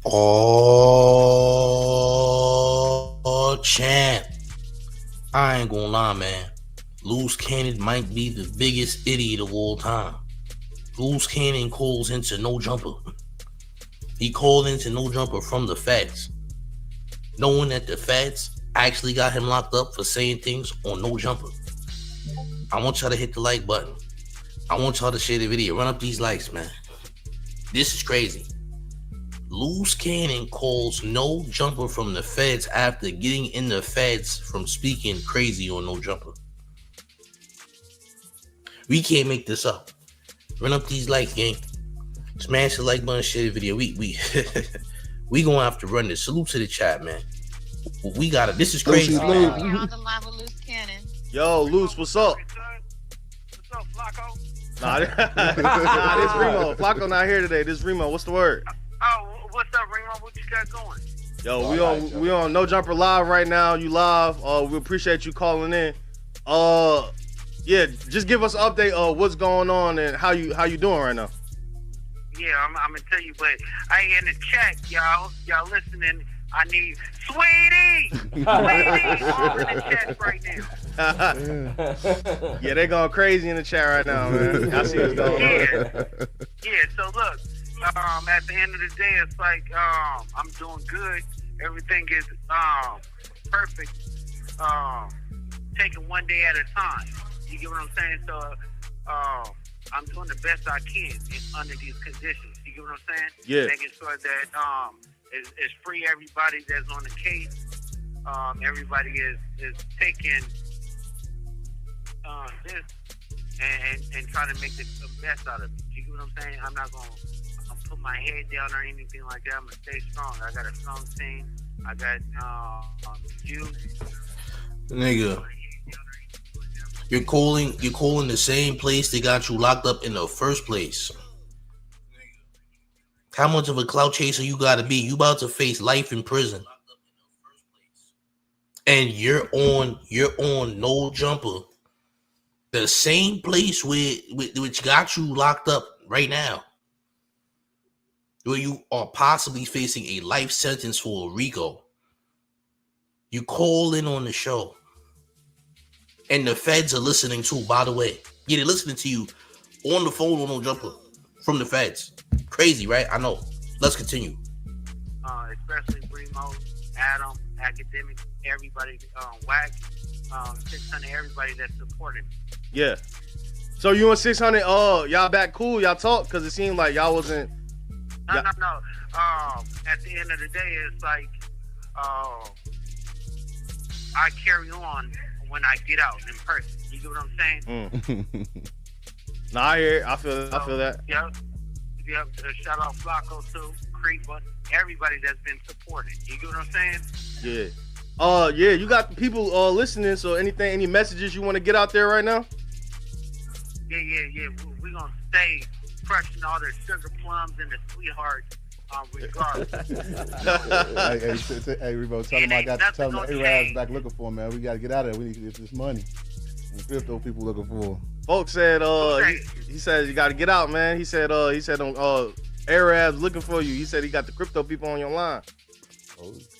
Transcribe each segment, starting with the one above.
Oh, champ. I ain't gonna lie, man. Luce Cannon might be the biggest idiot of all time. Luce Cannon calls into no jumper. He called into no jumper from the feds, knowing that the feds actually got him locked up for saying things on no jumper. I want y'all to hit the like button. I want y'all to share the video. Run up these likes, man. This is crazy. Luce Cannon calls no jumper from the feds after getting in the feds from speaking crazy on no jumper. We can't make this up. Run up these likes, gang. Smash the like button, share the video. We gonna have to run this. Salute to the chat, man. We got it. This is crazy. You're on the line with Luce Cannon. Yo, Luce, what's up? What's up, Flakko? Nah, this Remo. Flakko not here today. This Remo. What's the word? Oh, what's up, Remo? What you got going? Yo, we on No Jumper Live right now. You live. We appreciate you calling in. Yeah, just give us an update of what's going on and how you doing right now. Yeah, I'm gonna tell you, but I in the chat, y'all listening. I need Sweetie all in the chat right now. Yeah, they going crazy in the chat right now, man. I see what's going on. Yeah. So look, at the end of the day, it's like I'm doing good. Everything is perfect. Taking one day at a time. You get what I'm saying? So I'm doing the best I can under these conditions. You get what I'm saying? Yeah. Making sure that it's free everybody that's on the case. Everybody is taking this and trying to make the best out of it. You get what I'm saying? I'm not going to put my head down or anything like that. I'm going to stay strong. I got a strong team. I got you. Nigga. You're calling the same place they got you locked up in the first place. How much of a clout chaser you gotta be? You about to face life in prison. And you're on no jumper. The same place which got you locked up right now. Where you are possibly facing a life sentence for a RICO. You call in on the show. And the feds are listening too, by the way. Yeah, they're listening to you on the phone on no jumper from the feds. Crazy, right? I know. Let's continue. Especially Bremo, Adam, Akademiks, everybody, Wack, 600, everybody that's supporting me. Yeah. So you and 600, y'all back cool? Y'all talk? Because it seemed like y'all wasn't... No. At the end of the day, it's like I carry on when I get out in person. You get what I'm saying? Nah, I hear it. I feel that. Yep. Shout out Flakko too, Crips, everybody that's been supported. You get what I'm saying? Yeah. Yeah, you got people listening, so any messages you want to get out there right now? Yeah. We're going to stay crushing all the sugar plums and the sweethearts regardless. Hey, Rebo, tell them the A-Rab's back looking for him, man. We got to get out of there. We need to get this money. And crypto people looking for him. Folks said, he said you got to get out, man. He said on A-Rab's looking for you. He said he got the crypto people on your line.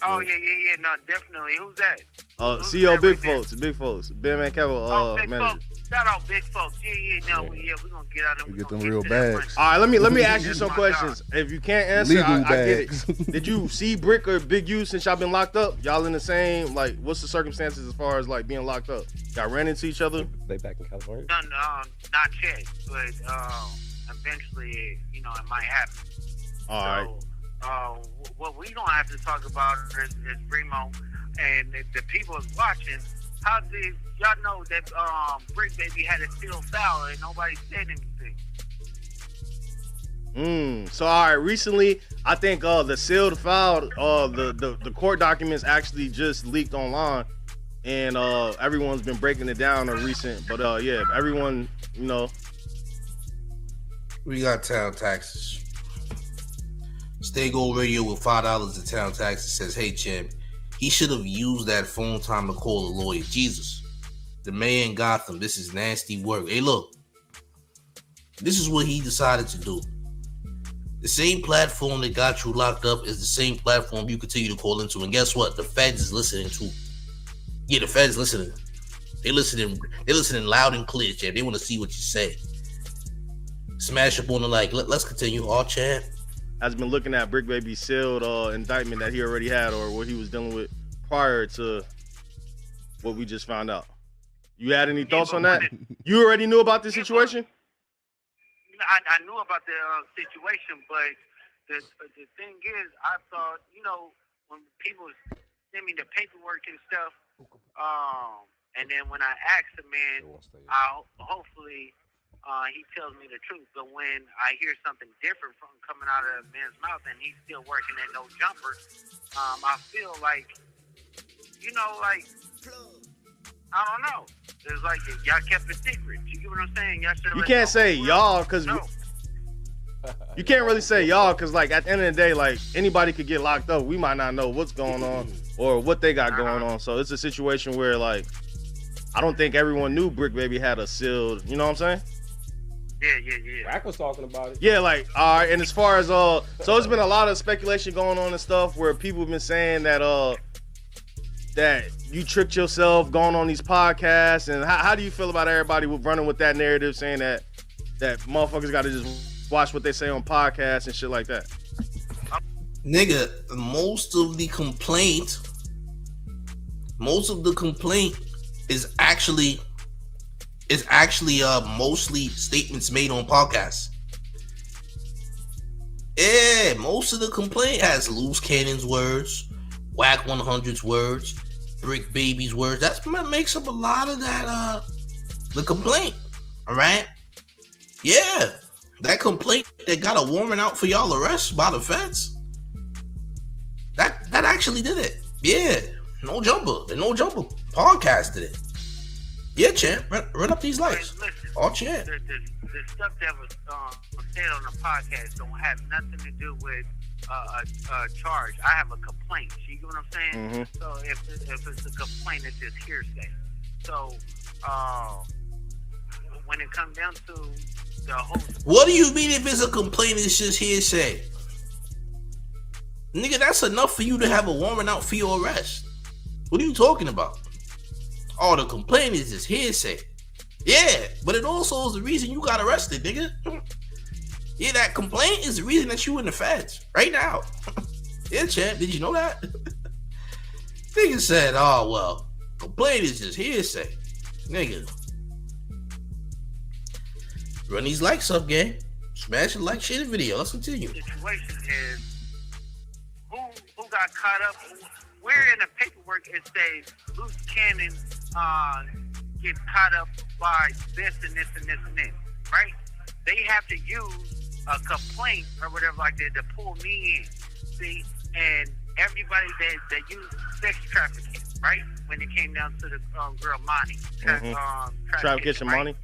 Oh yeah. No, definitely. Who's that? CEO Big Folks. Ben Man Campbell, Big manager. Folks. Shout out Big Folks. Yeah. We're gonna get out of We get them real bags. All right, let me ask you some questions. If you can't answer, I get it. Did you see Bricc or Big U since y'all been locked up? Y'all in the same, like, what's the circumstances as far as like being locked up? Y'all ran into each other? They back in California? No, not yet. But eventually, it might happen. All right. What we gonna have to talk about is Bremo and the people is watching. How did y'all know that Bricc Baby had a steel foul and nobody said anything? So all right, recently I think the sealed file, the court documents actually just leaked online, and everyone's been breaking it down of recent. But yeah, everyone, We got town taxes. Stay Gold Radio with $5 in town taxes says, hey, champ, he should have used that phone time to call a lawyer. Jesus, the mayor in Gotham, this is nasty work. Hey, look, this is what he decided to do. The same platform that got you locked up is the same platform you continue to call into. And guess what? The feds is listening too. Yeah, the feds listening. They're listening loud and clear, Chad. They want to see what you say. Smash up on the like. Let's continue. All Chad has been looking at Bricc Baby's sealed indictment that he already had or what he was dealing with prior to what we just found out. You had any thoughts on that? You already knew about the situation? I knew about the situation, but the thing is, I thought, when people send me the paperwork and stuff, and then when I ask the man, hopefully he tells me the truth. But when I hear something different from coming out of a man's mouth and he's still working at no jumper, I feel like, I don't know. It's like y'all kept it secret. You get what I'm saying? Y'all should have. You can't say y'all because you can't really say y'all because, like, at the end of the day, like, anybody could get locked up. We might not know what's going on or what they got going on. So it's a situation where, like, I don't think everyone knew Bricc Baby had a sealed. You know what I'm saying? Yeah. Wack was talking about it. Yeah, like, all right. And as far as so it's been a lot of speculation going on and stuff where people have been saying that that you tricked yourself going on these podcasts. And how do you feel about everybody running with that narrative saying that motherfuckers got to just watch what they say on podcasts and shit like that? Nigga, most of the complaint is actually mostly statements made on podcasts. Yeah, most of the complaint has Luce Cannon's words, Wack 100's words, Bricc Baby's words. That's what makes up a lot of that the complaint. All right? Yeah. That complaint that got a warrant out for y'all arrest by the feds. That actually did it. Yeah. No jumper. The No Jumper podcast did it. Yeah, champ. Run up these lights. All champ. The stuff that was said on the podcast don't have nothing to do with a charge. I have a complaint. You get what I'm saying? Mm-hmm. So if it's a complaint, it's just hearsay. So when it comes down to the whole, what do you mean if it's a complaint? It's just hearsay, nigga. That's enough for you to have a warrant out for your arrest. What are you talking about? Oh, the complaint is just hearsay. Yeah, but it also is the reason you got arrested, nigga. Yeah, that complaint is the reason that you in the feds right now. Yeah, champ, did you know that? Nigga said, oh, well, complaint is just hearsay. Nigga. Run these likes up, gang. Smash the like, share the video. Let's continue. The situation is, who got caught up? Where in the paperwork it says Luce Cannon gets caught up by this and this and this and this, right? They have to use a complaint or whatever like that to pull me in. See, and everybody that used sex trafficking, right? When it came down to the girl Monty, Trap Kitchen right? Monty.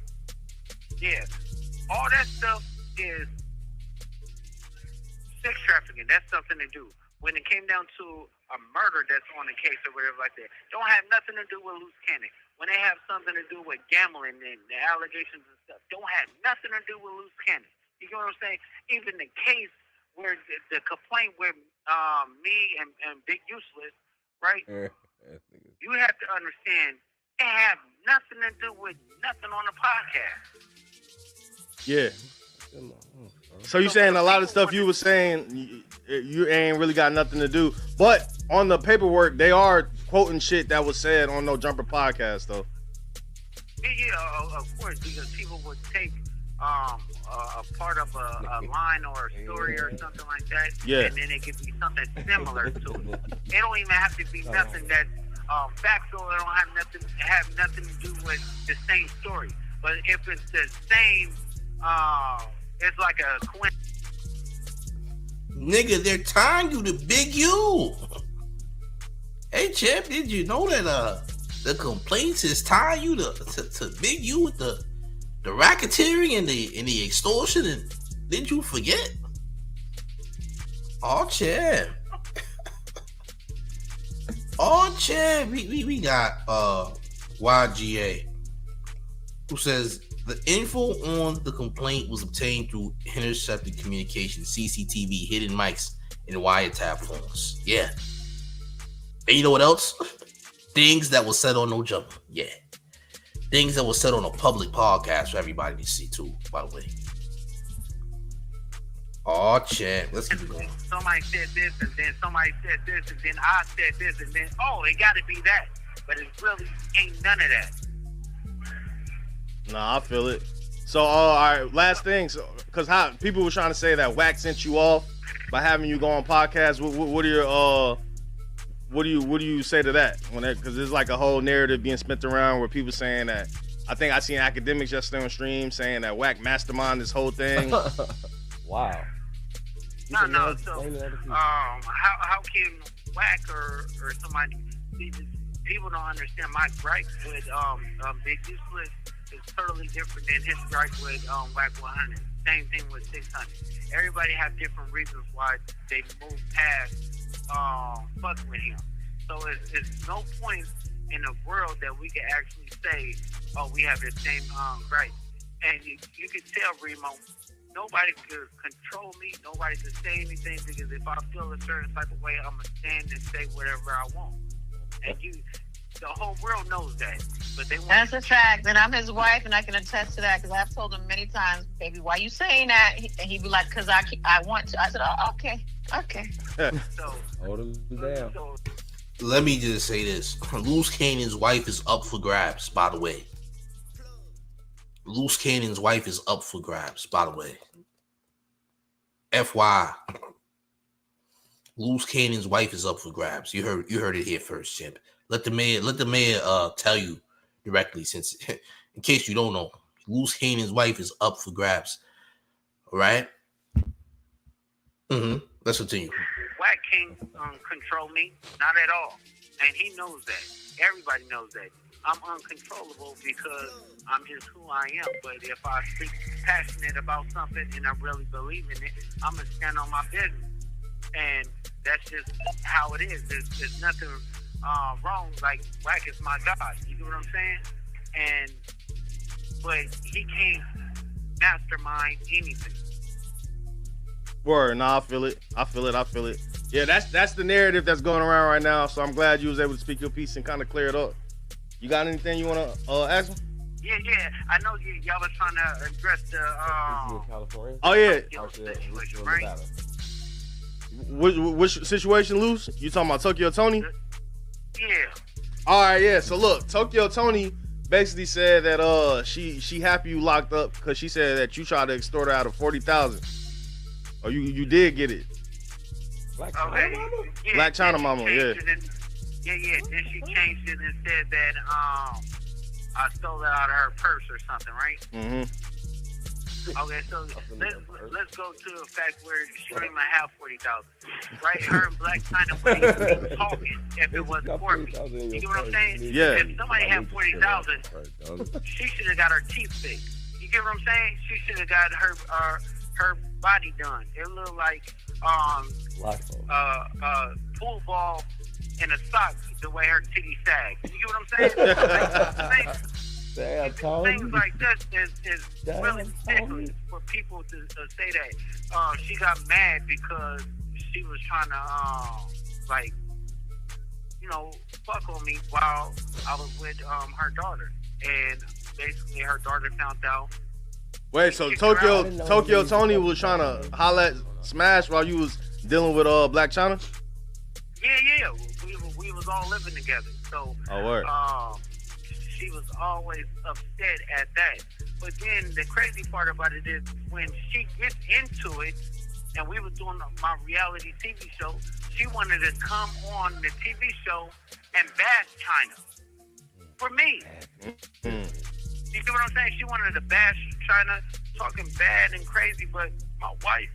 Yeah, all that stuff is sex trafficking. That's something to do. When it came down to a murder that's on the case or whatever like that, don't have nothing to do with Luce Cannon. When they have something to do with gambling and the allegations and stuff, don't have nothing to do with Luce Cannon. You know what I'm saying? Even the case where the complaint with me and Big Useless, right? You have to understand it have nothing to do with nothing on the podcast. Yeah. So you saying a lot of stuff you were saying you ain't really got nothing to do, but on the paperwork they are quoting shit that was said on No Jumper podcast though. Yeah, of course, because people would take a part of a line or a story or something like that, and then it could be something similar to it. It don't even have to be nothing that's factual. It don't have nothing to do with the same story. But if it's the same, it's like a coincidence. Nigga, they're tying you to Big U. Hey, champ, did you know that the complaints is tying you to Big U with the racketeering and the extortion? And did you forget? Oh, champ. Oh, champ. We got YGA, who says The info on the complaint was obtained through intercepted communication, CCTV, hidden mics, and wiretap phones. Yeah. And you know what else? Things that were said on No Jumper. Yeah. Things that were said on a public podcast for everybody to see too, by the way. Oh, champ. Let's keep it going. Somebody said this, and then somebody said this, and then I said this, and then, oh, it got to be that. But it really ain't none of that. Nah, I feel it. So, all right, last thing. So, because people were trying to say that Wack sent you off by having you go on podcasts. What are your what do you say to that? Because there's like a whole narrative being spent around where people saying that. I think I seen Akademiks yesterday on stream saying that Wack masterminded this whole thing. Wow. No. So, how can Wack or somebody? People don't understand my gripe with Big Useless is totally different than his gripe with Wack 100. Same thing with 600. Everybody have different reasons why they move past fucking with him. So it's no point in the world that we can actually say, oh, we have the same gripe. And you can tell, Remo, nobody could control me. Nobody could say anything because if I feel a certain type of way, I'm going to stand and say whatever I want. And the whole world knows that. But they want. That's a fact. And I'm his wife, and I can attest to that because I've told him many times, baby, why you saying that? And he'd be like, because I want to. I said, oh, okay. So, hold him down. Let me just say this. Luce Cannon's wife is up for grabs, by the way. Luce Cannon's wife is up for grabs, by the way. FYI. Luce Cannon's wife is up for grabs. You heard it here first, champ. Let the mayor tell you directly, since in case you don't know, Luce Cannon's wife is up for grabs. All right? Let's continue. Wack can't control me, not at all, and he knows that. Everybody knows that. I'm uncontrollable because I'm just who I am. But if I speak passionate about something and I really believe in it, I'm gonna stand on my business, and that's just how it is. There's nothing wrong. Like, Wack is my God. You know what I'm saying? But he can't mastermind anything. Word, nah, I feel it. Yeah, that's the narrative that's going around right now. So I'm glad you was able to speak your piece and kind of clear it up. You got anything you want to ask him? Yeah. I know y'all was trying to address the California. Oh yeah. Situation, right? Which situation, Luce? You talking about Tokyo Tony? Yeah. All right, yeah. So look, Tokyo Tony basically said that she happy you locked up because she said that you tried to extort her out of $40,000. Oh, you did get it. Black China Mama? Yeah, Black China Mama, yeah. Yeah. Then she changed it and said that I stole it out of her purse or something, right? Mm-hmm. Okay, so let's go to the fact where she don't even have 40,000, right? Her and Black China wouldn't be talking if it wasn't for me. You know what I'm saying? Yeah. If somebody had 40,000, she should have got her teeth fixed. You get what I'm saying? She should have got her body done. It looked like pool ball in a sock the way her titty sags. You get what I'm saying? Things like this is really ridiculous for people to say that she got mad because she was trying to fuck on me while I was with her daughter, and basically her daughter found out. Wait, so Tokyo Tony was trying to holla at Smash while you was dealing with Black China? Yeah. We was all living together. So she was always upset at that. But then the crazy part about it is when she gets into it, and we were doing my reality TV show, she wanted to come on the TV show and bash China for me. You see what I'm saying? She wanted to bash China, talking bad and crazy, but my wife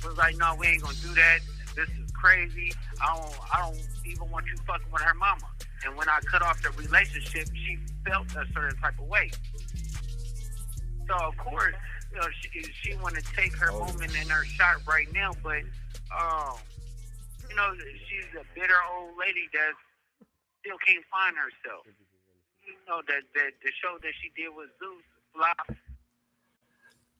was like, no, we ain't gonna do that. This is crazy. I don't even want you fucking with her mama. And when I cut off the relationship, she felt a certain type of way. So of course, she wanted to take her moment and her shot right now, but she's a bitter old lady that still can't find herself. that the show that she did with Zeus flop.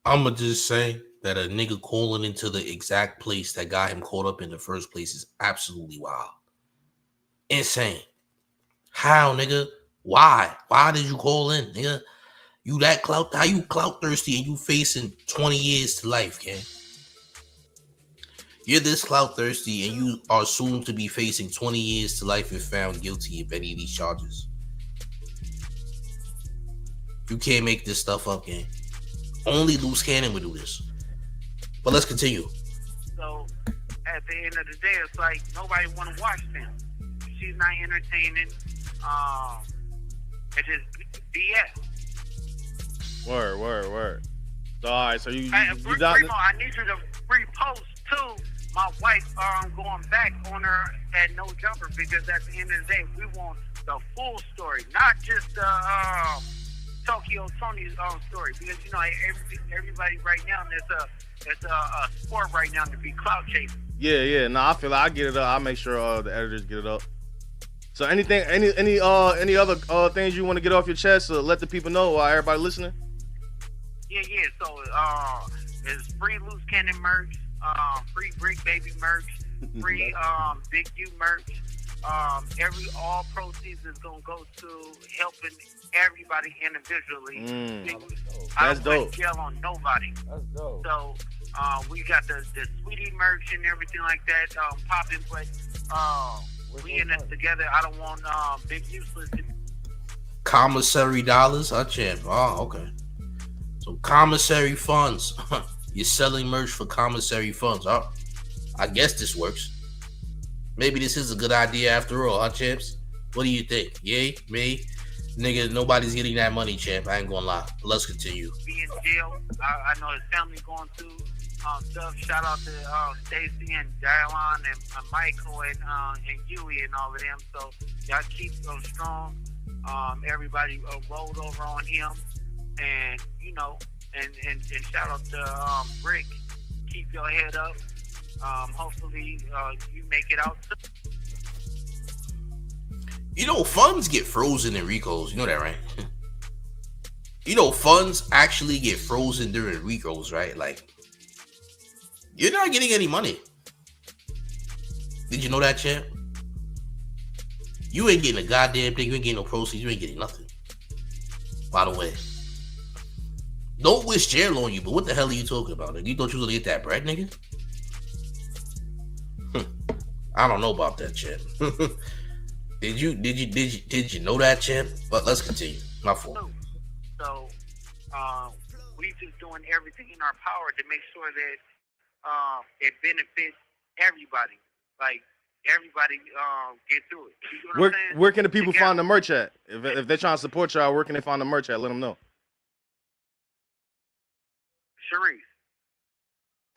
I'ma just say that a nigga calling into the exact place that got him caught up in the first place is absolutely wild. Insane. How, nigga? Why? Why did you call in, nigga? You that clout? How you clout thirsty and you facing 20 years to life, Ken? You're this clout thirsty and you are soon to be facing 20 years to life if found guilty of any of these charges. You can't make this stuff up, Ken. Only Luce Cannon would do this. But let's continue. So at the end of the day, it's like nobody want to watch them. She's not entertaining. It's just BS. Word. So all right, so you Primo, I need you to repost too. My wife going back on her at No Jumper, because at the end of the day, we want the full story, not just the Tokyo Tony's story. Because you know everybody right now, it's a sport right now to be clout chasing. Yeah. No, I feel like I get it up. I'll make sure the editors get it up. So any other things you want to get off your chest, let the people know while everybody listening? Yeah. So it's free Luce Cannon merch, free Bricc Baby merch, free Big U merch. All proceeds is gonna go to helping everybody individually. That's I don't dope. put jail on nobody. That's dope. So we got the Sweetie merch and everything like that popping, but we in this together. I don't want Big Useless to Commissary dollars, huh, champ? Oh, okay. So commissary funds. You're selling merch for commissary funds. Oh, I guess this works. Maybe this is a good idea after all, huh, champs? What do you think? Yay? Me? Nigga, nobody's getting that money, champ. I ain't gonna lie. But let's continue. be in jail. I know his family going through stuff. Shout out to Stacy and Dylan and Michael and Huey and all of them. So y'all keep strong. Everybody rolled over on him, and you know, and shout out to Bricc. Keep your head up. Hopefully you make it out. You know, funds get frozen in RICOs. You know that, right? You know, funds actually get frozen during RICOs, right? Like, you're not getting any money. Did you know that, champ? You ain't getting a goddamn thing. You ain't getting no proceeds. You ain't getting nothing. By the way, don't wish jail on you, but what the hell are you talking about? Nigga? You thought you was gonna get that bread, nigga? I don't know about that, champ. Did you know that, champ? But let's continue. My fault. So we just doing everything in our power to make sure that it benefits everybody. Like everybody get through it. You know what I'm saying? Where can the people find the merch at? If they're trying to support y'all, where can they find the merch at? Let them know. Sharice.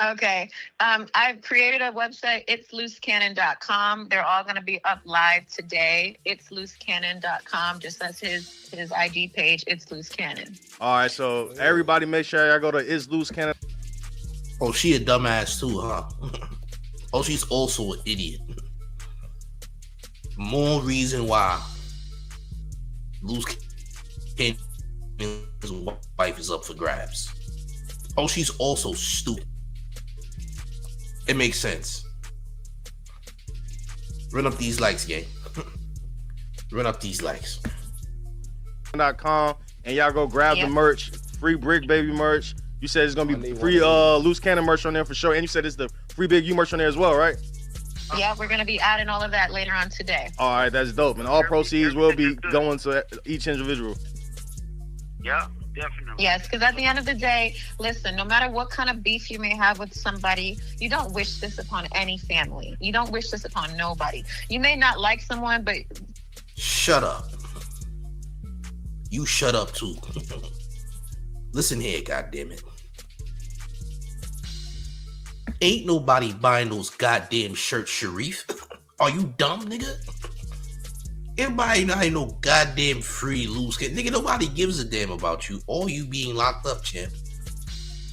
Okay. I've created a website. It's lucecannon.com. They're all going to be up live today. It's lucecannon.com. Just as his IG page. It's Luce Cannon. All right. So everybody make sure y'all go to It's Luce Cannon. Oh, she a dumbass too, huh? Oh, she's also an idiot. More reason why Luce Cannon's wife is up for grabs. Oh, she's also stupid. It makes sense. Run up these likes, gang. Run up these likes. .com, and y'all go grab the merch. Free Bricc Baby merch. You said it's gonna be free Luce Cannon merch on there for sure, and you said it's the free Big U merch on there as well, right? Yeah, we're gonna be adding all of that later on today. All right, that's dope, and all proceeds will be going to each individual. Yeah, definitely. Yes, because at the end of the day, listen, no matter what kind of beef you may have with somebody, you don't wish this upon any family. You don't wish this upon nobody. You may not like someone, but... Shut up. You shut up, too. Listen here, goddammit. Ain't nobody buying those goddamn shirts, Sharif. Are you dumb, nigga? Everybody know ain't no goddamn free Luce Cannon. Nigga, nobody gives a damn about you or you being locked up, champ.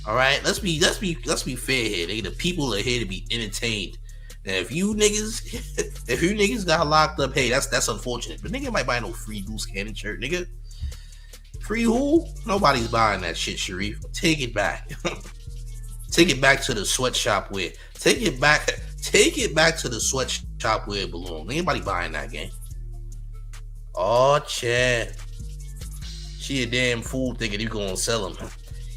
All right, let's be fair here. Nigga, the people are here to be entertained. And if you niggas got locked up, hey, that's unfortunate. But nigga might buy no free Luce Cannon shirt, nigga. Free who? Nobody's buying that shit, Sharif. Take it back. Take it back to the sweatshop where. Take it back to the sweatshop where it belongs. Anybody buying that game? Oh, Chad. She a damn fool thinking you gonna sell them.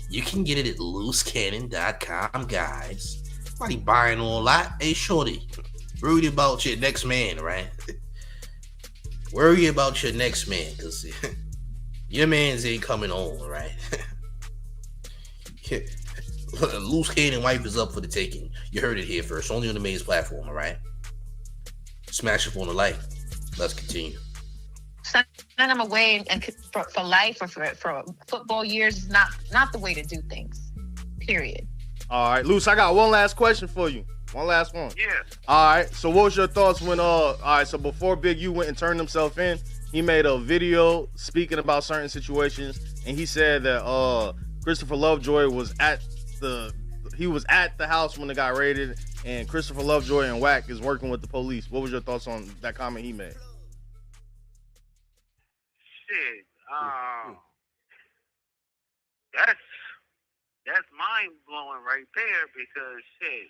You can get it at lucecannon.com, guys. Nobody buying all that. Hey, shorty, worry about your next man, right? Worry about your next man, because your mans ain't coming on, right? Luce Cannon wife is up for the taking. You heard it here first, only on the main platform, all right? Smash up on the like. Let's continue. Sending them away and for life or for football years is not the way to do things. Period. All right, Luce, I got one last question for you. One last one. Yeah. All right, so what was your thoughts when so before Big U went and turned himself in, he made a video speaking about certain situations, and he said that Christopher Lovejoy was at the house when it got raided, and Christopher Lovejoy and Wack is working with the police. What was your thoughts on that comment he made? Shit. That's mind blowing right there, because shit.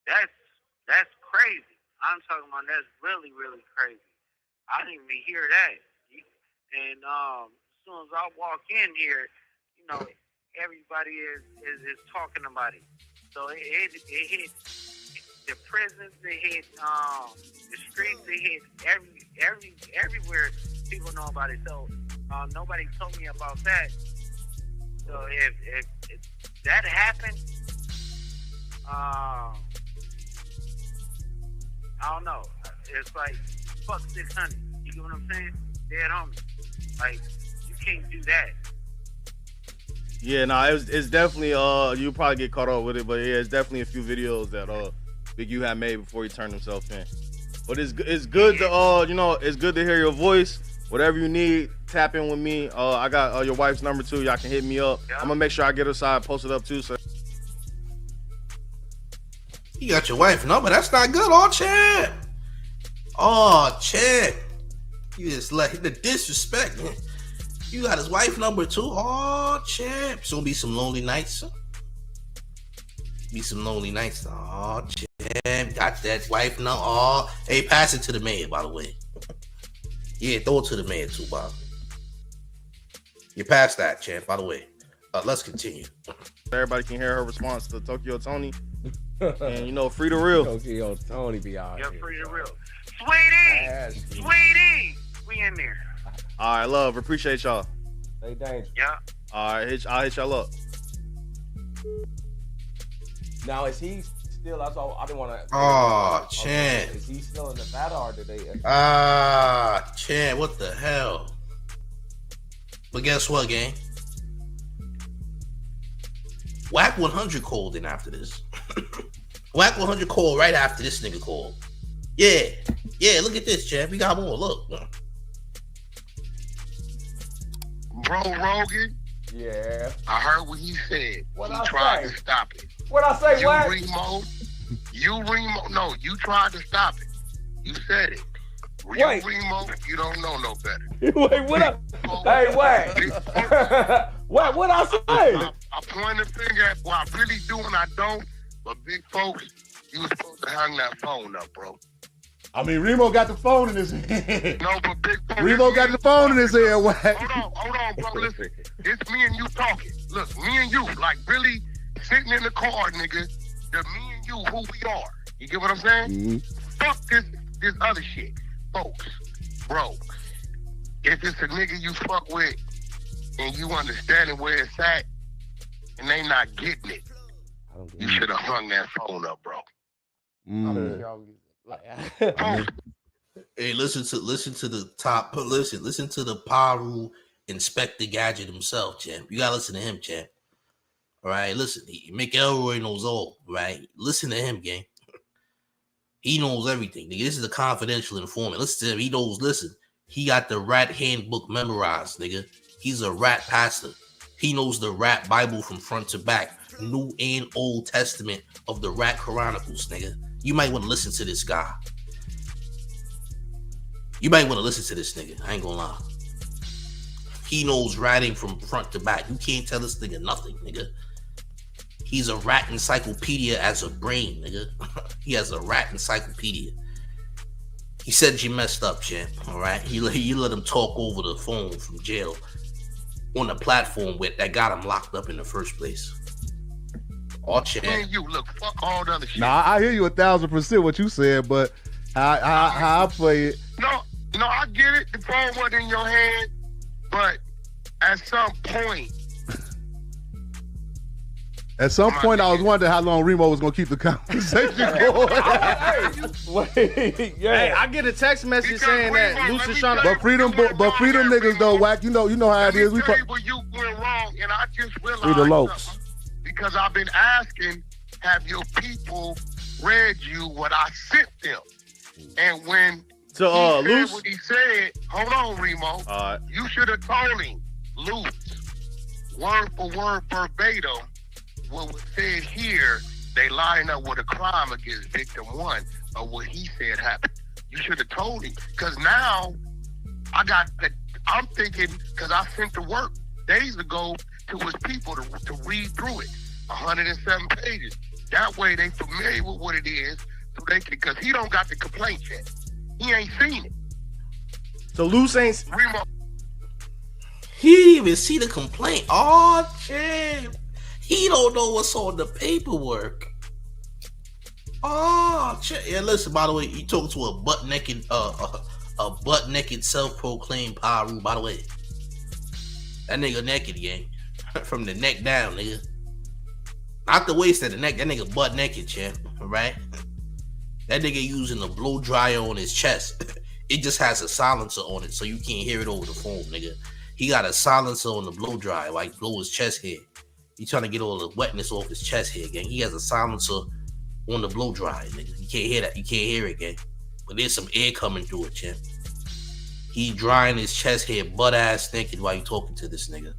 That's crazy. I'm talking about that's really, really crazy. I didn't even hear that. And as soon as I walk in here, you know, everybody is talking about it. So it hit the prisons, it hit the streets, it hit everywhere. People know about it. So nobody told me about that. So if that happened, I don't know. It's like fuck 600. You get what I'm saying? Dead on me. Like, you can't do that. Yeah, no, it's definitely you probably get caught up with it, but yeah, it's definitely a few videos that Big U had made before he turned himself in. But it's good to it's good to hear your voice. Whatever you need, tap in with me. I got your wife's number too. Y'all can hit me up. Yeah. I'm gonna make sure I get her side posted up too. So you got your wife number? That's not good. Oh, Chad. Oh, Chad. You just like the disrespect, man. You got his wife number too. Oh, Chad. It's gonna be some lonely nights. Be some lonely nights. Oh, Chad. Got that wife number. Oh, hey, pass it to the man, by the way. Yeah, throw it to the man too, Bob. You passed that, champ, by the way. Let's continue. Everybody can hear her response to Tokyo Tony. And, free the real. Tokyo Tony be out here. Yeah, free the real. Sweetie! We in there. All right, love. Appreciate y'all. Stay dangerous. Yeah. All right, I'll hit y'all up. Now, is he still, I didn't want to. Oh, Chan. Is he still in Nevada or did they? Chan, what the hell? But guess what, gang? Wack 100 called in after this. Wack 100 called right after this nigga called. Yeah, look at this, champ. We got more. Look. Bro, Rogan. Yeah. I heard what he said. He tried to stop it. What I say, Wack? Remo. No, you tried to stop it. You said it. Wait. Remo, you don't know no better. Wait, what up? Hey, Wack. Wack, what I say? I point the finger at what I really do and I don't. But big folks, you was supposed to hang that phone up, bro. I mean, Remo got the phone in his hand. No, but big folks. Remo got the phone in his hand, Wack. Hold on, bro. Listen, it's me and you talking. Look, me and you, like really sitting in the car, nigga. The me and you, who we are. You get what I'm saying? Mm-hmm. Fuck this other shit. Folks, bro, if it's a nigga you fuck with and you understanding where it's at and they not getting it, you should have hung that phone up, bro. Hey, listen to the top. Listen to the Piru Inspector Gadget himself, champ. You gotta listen to him, champ. All right, listen. Mick Elroy knows all, right? Listen to him, gang. He knows everything. Nigga, this is a confidential informant. Listen to him. He knows, listen, he got the rat handbook memorized, nigga. He's a rat pastor. He knows the rat Bible from front to back. New and Old Testament of the Rat Chronicles, nigga. You might want to listen to this guy. You might want to listen to this nigga. I ain't gonna lie. He knows writing from front to back. You can't tell this nigga nothing, nigga. He's a rat encyclopedia as a brain, nigga. He has a rat encyclopedia. He said you messed up, champ. All right. You let him talk over the phone from jail on the platform that got him locked up in the first place. Oh, champ. Man, you look, fuck all the other shit. Nah, I hear you 1,000% what you said, but how I play it. No, I get it. The phone wasn't in your hand, but at some point. I was wondering how long Remo was gonna keep the conversation going. Wait, yeah. Hey, I get a text message saying that Luce is trying to. But freedom niggas though, Wack. You know how it is. Let me tell you where you went wrong, and I just realized Through the lopes. something. Because I've been asking, have your people read you what I sent them? And when So he said Luce. what he said, hold on, Remo. All right. You should have told him, Luce, word for word, verbatim, what was said here, they line up with a crime against victim one of what he said happened. You should have told him. Because now, I'm thinking, because I sent the work days ago to his people to read through it. 107 pages. That way they familiar with what it is, so they can, because he don't got the complaint yet. He ain't seen it. So Luce ain't. Remo, He didn't even see the complaint. Oh, champ. He don't know what's on the paperwork. Oh, champ. Yeah, listen, by the way, you talking to a butt naked self-proclaimed Piru, by the way. That nigga naked, gang. From the neck down, nigga. Not the waist of the neck. That nigga butt naked, champ. Right? That nigga using a blow dryer on his chest. It just has a silencer on it, so you can't hear it over the phone, nigga. He got a silencer on the blow dryer, like blow his chest hair. He trying to get all the wetness off his chest hair, gang. He has a silencer on the blow dryer, nigga. You can't hear that. You can't hear it, gang. But there's some air coming through it, champ. He drying his chest hair butt ass naked while you talking to this nigga.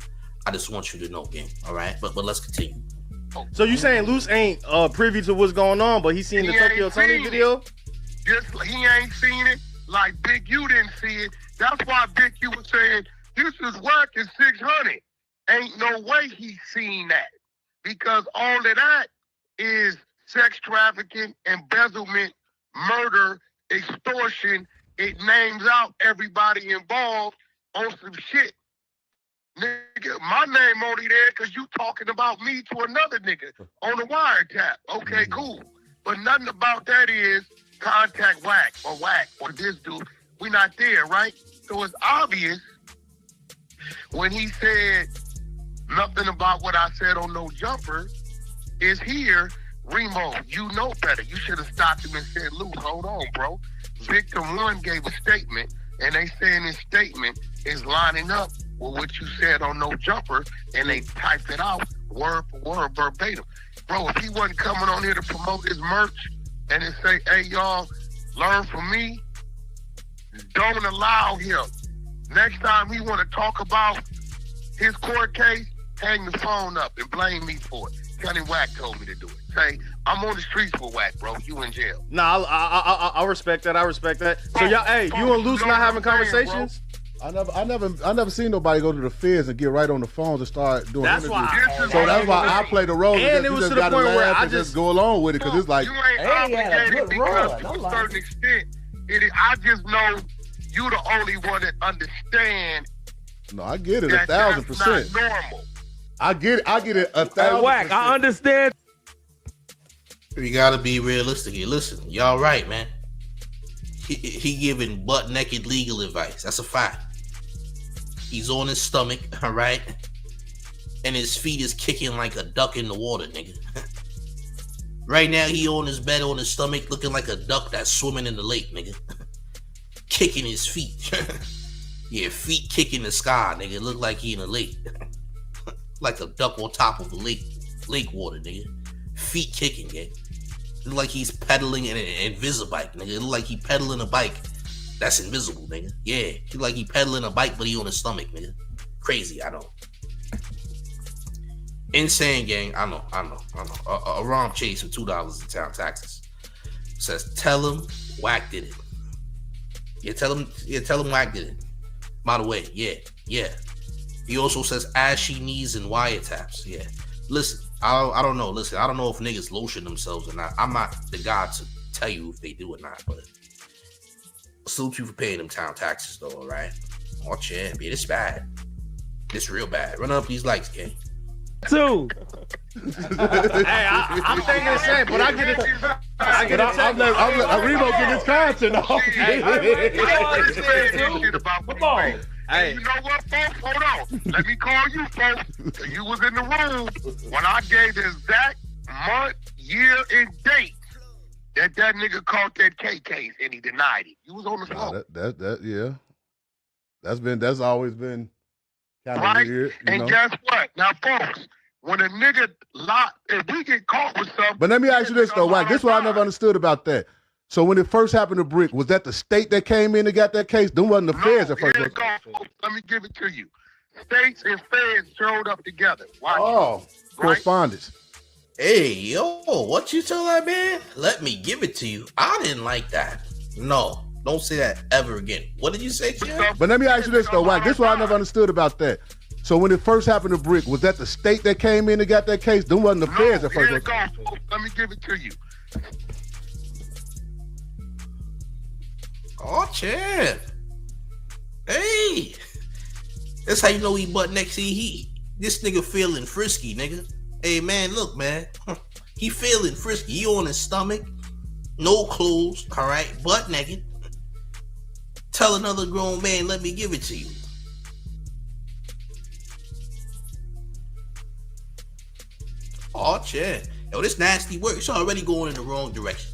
I just want you to know, gang. All right, but let's continue. So you saying Luce ain't privy to what's going on, but he seen the Tokyo Tony video? He ain't seen it like Big U didn't see it. That's why Big U was saying, this is Wack is 600. Ain't no way he's seen that. Because all of that is sex trafficking, embezzlement, murder, extortion. It names out everybody involved on some shit. Nigga, my name only there because you talking about me to another nigga on the wiretap. Okay, cool. But nothing about that is contact Wack or this dude. We not there, right? So it's obvious when he said nothing about what I said on No Jumper is here. Remo, you know better. You should have stopped him and said, Luce, hold on, bro. Victim one gave a statement, and they saying his statement is lining up with what you said on No Jumper, and they typed it out word for word, verbatim. Bro, if he wasn't coming on here to promote his merch and then say, hey, y'all, learn from me, don't allow him. Next time he want to talk about his court case, hang the phone up and blame me for it. Tell him Wack told me to do it. Say, I'm on the streets for Wack, bro. You in jail. Nah, I respect that. I respect that. So y'all, hey, you and Luce not having conversations? I never seen nobody go to the feds and get right on the phones and start doing That's interviews. That's why I play the role. And it was to the point where I just go along with it because it's like you ain't obligated because to a certain extent, I just know you the only one that understand. No, I get it 1,000%. That's not normal. I get it 1,000%. Hey, Wack, I understand. You gotta be realistic here. Listen, y'all right, man. He giving butt naked legal advice. That's a fact. He's on his stomach, all right? And his feet is kicking like a duck in the water, nigga. Right now, he on his bed on his stomach looking like a duck that's swimming in the lake, nigga. Kicking his feet. Yeah, feet kicking the sky, nigga. Look like he in a lake. Like a duck on top of a lake water, nigga. Feet kicking, yeah. Look like he's pedaling an Invisibike, nigga. It look like he pedaling a bike that's invisible, nigga. Yeah, look like he pedaling a bike, but he on his stomach, nigga. Crazy, I know. Insane, gang. I know. A ROM chase for $2 in town taxes. says, tell him Wack did it. Tell him Wack did it. By the way, yeah. He also says, as she needs in wiretaps. Yeah. Listen, I don't know. Listen, I don't know if niggas lotion themselves or not. I'm not the guy to tell you if they do or not, but salute you for paying them town taxes, though, all right? Oh, champ, yeah, this bad. This real bad. Run up these likes, gang. 2. Hey, I'm thinking the same, but I get it. I'm Remo getting his content off. Come on. Hey, you know what, folks? Hold on. Let me call you, folks. You was in the room when I gave the exact month, year, and date that nigga caught that K case, and he denied it. You was on the phone. Yeah. That's always been kind of right? weird. And guess what? Now, folks, when a nigga if we get caught with something. But let me ask you this though, Wack. This is what I never understood about that. So when it first happened to Bricc, was that the state that came in and got that case? Them wasn't the feds at first. Let me give it to you. States and feds showed up together. Watch correspondence. Hey, yo, what you tell that man? Let me give it to you. I didn't like that. No, don't say that ever again. What did you say, Jim? But let me ask you this though, Wack. This is what I never understood about that. So when it first happened to Bricc, was that the state that came in and got that case? Them wasn't the feds at first. Let me give it to you. Oh, champ. Hey. That's how you know he butt next to he. This nigga feeling frisky, nigga. Hey, man, look, man. He feeling frisky. He on his stomach. No clothes, all right? Butt naked. Tell another grown man, let me give it to you. Oh, champ. Yo, this nasty work. It's already going in the wrong direction.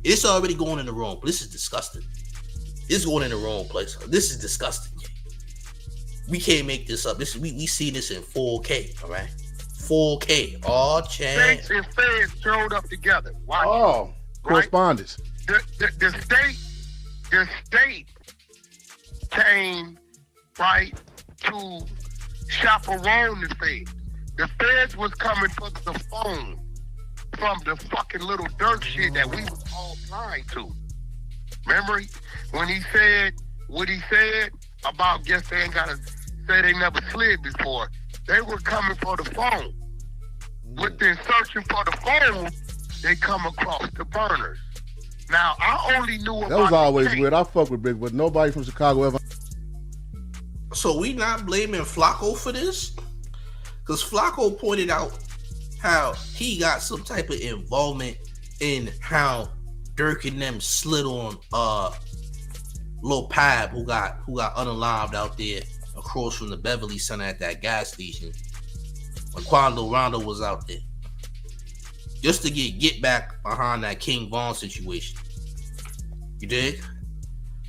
It's already going in the wrong place. This is disgusting. This is going in the wrong place. This is disgusting. We can't make this up. We see this in 4K, all right? 4K. Oh, champ. States and feds showed up together. Correspondence. The state came right to chaperone the feds. The feds was coming for the phone from the fucking little dirt shit that we was all blind to. Remember when he said what he said about guess they ain't gotta say they never slid before. They were coming for the phone. Within searching for the phone, they come across the burners. Now I only knew about that was always weird. I fuck with Bricc, but nobody from Chicago ever. So we not blaming Flakko for this? Because Flakko pointed out how he got some type of involvement in how Dirk and them slid on Lil Pab who got unalived out there across from the Beverly Center at that gas station when Quando Rondo was out there. Just to get back behind that King Von situation. You dig?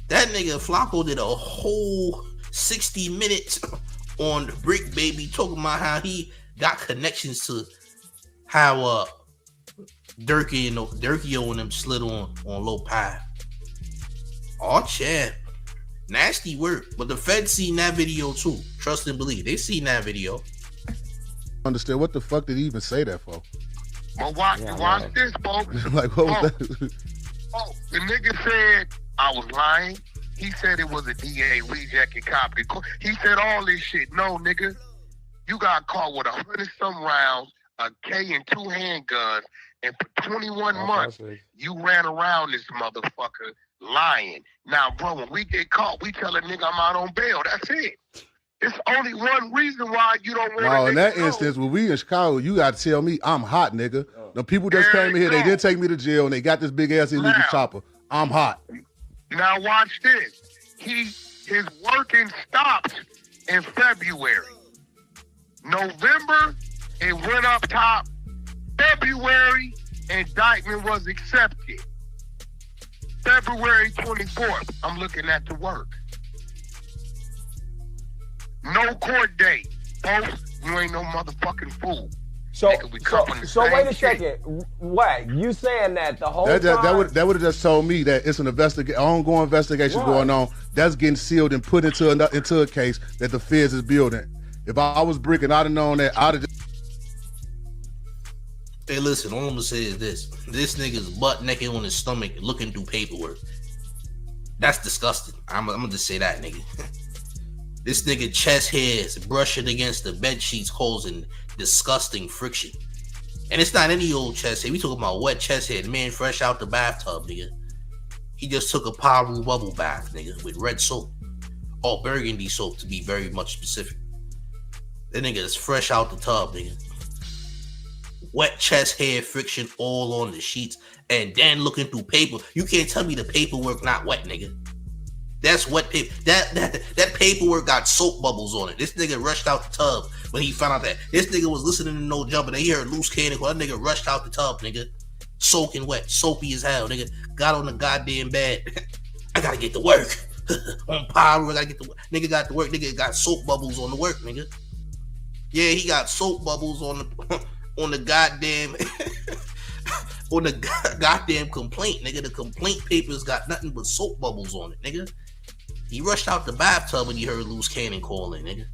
That nigga Flakko did a whole 60 minutes on Bricc, baby, talking about how he got connections to how Durkee and them slid on Lil Pab. Oh, champ. Nasty work. But the Feds seen that video too. Trust and believe. They seen that video. Understand what the fuck did he even say that for? Well, watch this, folks. Like, what was that? Oh, the nigga said I was lying. He said it was a DA rejected copy. He said all this shit. No, nigga. You got caught with 100-some rounds, a K and 2 handguns, and for 21 months, you ran around this motherfucker lying. Now, bro, when we get caught, we tell a nigga I'm out on bail. That's it. It's only one reason why you don't want to. No, in that instance, when we in Chicago, you got to tell me I'm hot, nigga. The people just came in here, they didn't take me to jail, and they got this big ass illegal chopper. I'm hot. Now watch this. His working stopped in February. November, it went up top. February, indictment was accepted. February 24th, I'm looking at the work. No court date. Folks, you ain't no motherfucking fool. So wait a second. Wack, you saying that the whole time? That would have just told me that it's an ongoing investigation going on. That's getting sealed and put into a case that the feds is building. If I was Bricc and I'd have known that, I'd have just... Hey, listen, all I'm gonna say is this. This nigga's butt naked on his stomach looking through paperwork. That's disgusting. I'm gonna just say that, nigga. This nigga chest hairs brushing against the bed sheets causing disgusting friction. And it's not any old chest hair. We talking about wet chest hair. The man fresh out the bathtub, nigga. He just took a Piru bubble bath, nigga, with red soap. Or burgundy soap, to be very much specific. That nigga is fresh out the tub, nigga. Wet chest hair friction all on the sheets. And then looking through paper. You can't tell me the paperwork not wet, nigga. That's wet paper. That paperwork got soap bubbles on it. This nigga rushed out the tub when he found out that. This nigga was listening to No Jumper. They heard Luce Cannon. That nigga rushed out the tub, nigga. Soaking wet. Soapy as hell, nigga. Got on the goddamn bed. I gotta get to work. On Piru, I gotta get to work. Nigga got to work. Nigga got soap bubbles on the work, nigga. Yeah, he got soap bubbles on the goddamn on the goddamn complaint, nigga. The complaint papers got nothing but soap bubbles on it, nigga. He rushed out the bathtub when he heard Luce Cannon calling, nigga.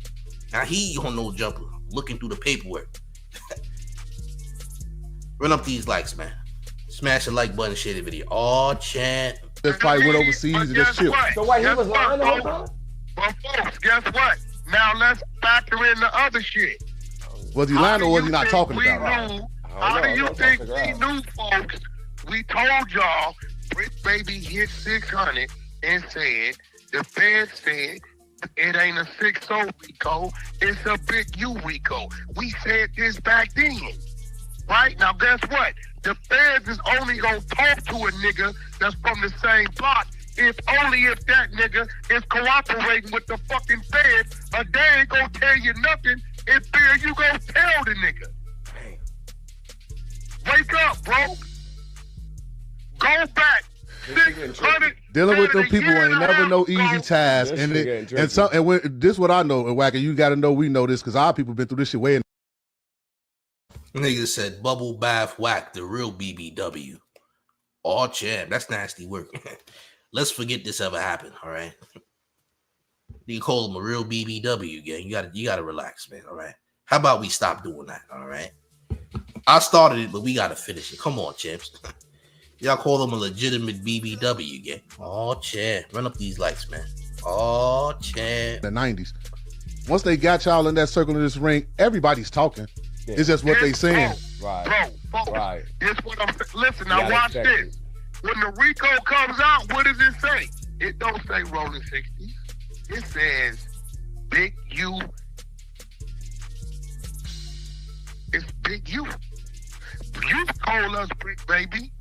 Now he on No Jumper, looking through the paperwork. Run up these likes, man. Smash the like button, share the video. Oh, chat. This probably went overseas and just chill. So why he was lying the whole time? But folks, guess what? Now let's factor in the other shit. Was he lying or was he not talking about it? How do you think we knew, folks? We told y'all Bricc Baby hit 600 and said, the Fed said, it ain't a 6-0 RICO, it's a big U RICO. We said this back then. Right? Now guess what? The Feds is only gonna talk to a nigga that's from the same block if that nigga is cooperating with the fucking Feds, or they ain't gonna tell you nothing if you gonna tell the nigga. Wake up, bro. Go back. 600 Dealing with them people ain't never no easy task. And when this what I know, and Wack, you gotta know we know this because our people been through this shit way. Nigga said bubble bath Wack, the real BBW. Oh, champ, that's nasty work. Let's forget this ever happened, all right? You call him a real BBW again. You gotta relax, man, all right? How about we stop doing that, all right? I started it, but we gotta finish it. Come on, champs. Y'all call them a legitimate BBW again. Oh, champ. Run up these likes, man. Oh, champ. The 90s. Once they got y'all in that circle of this ring, everybody's talking. Yeah. It's just what they saying. Right. Bro, right. It's what I'm saying. Listen, now watch this. When the RICO comes out, what does it say? It don't say rolling 60s. It says Big U. It's Big U. You told us, Bricc Baby,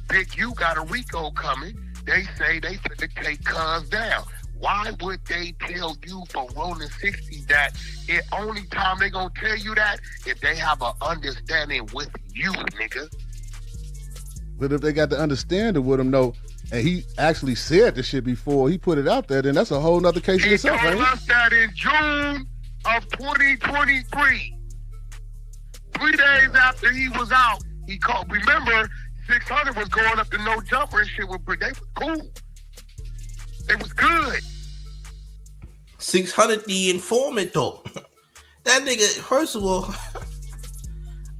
Big U got a RICO coming. They say they finna take cuz down. Why would they tell you for rolling 60 that the only time they gonna tell you that if they have an understanding with you, nigga? But if they got the understanding with him, though, and he actually said the shit before he put it out there, then that's a whole nother case in itself, right? He told us that in June of 2023. 3 days after he was out, he called. Remember, 600 was going up to No Jumper and shit with Bricc. They was cool. It was good. 600 the informant though. That nigga, first of all,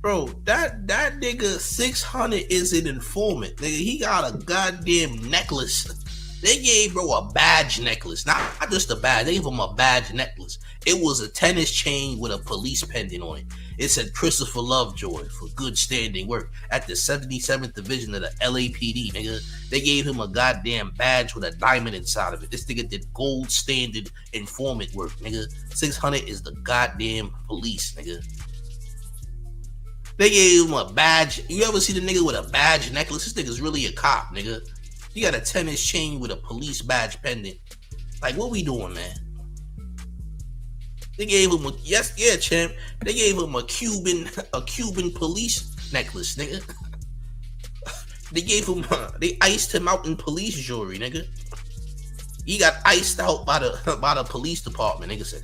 bro, that nigga 600 is an informant. Nigga, he got a goddamn necklace. They gave bro a badge necklace. Not just a badge, they gave him a badge necklace. It was a tennis chain with a police pendant on it. It said Christopher Lovejoy for good standing work at the 77th Division of the LAPD, nigga. They gave him a goddamn badge with a diamond inside of it. This nigga did gold standard informant work, nigga. 600 is the goddamn police, nigga. They gave him a badge. You ever see the nigga with a badge necklace? This nigga's really a cop, nigga. He got a tennis chain with a police badge pendant. Like, what we doing, man? They gave him champ. They gave him a Cuban police necklace, nigga. They gave him, they iced him out in police jewelry, nigga. He got iced out by the police department. Nigga said,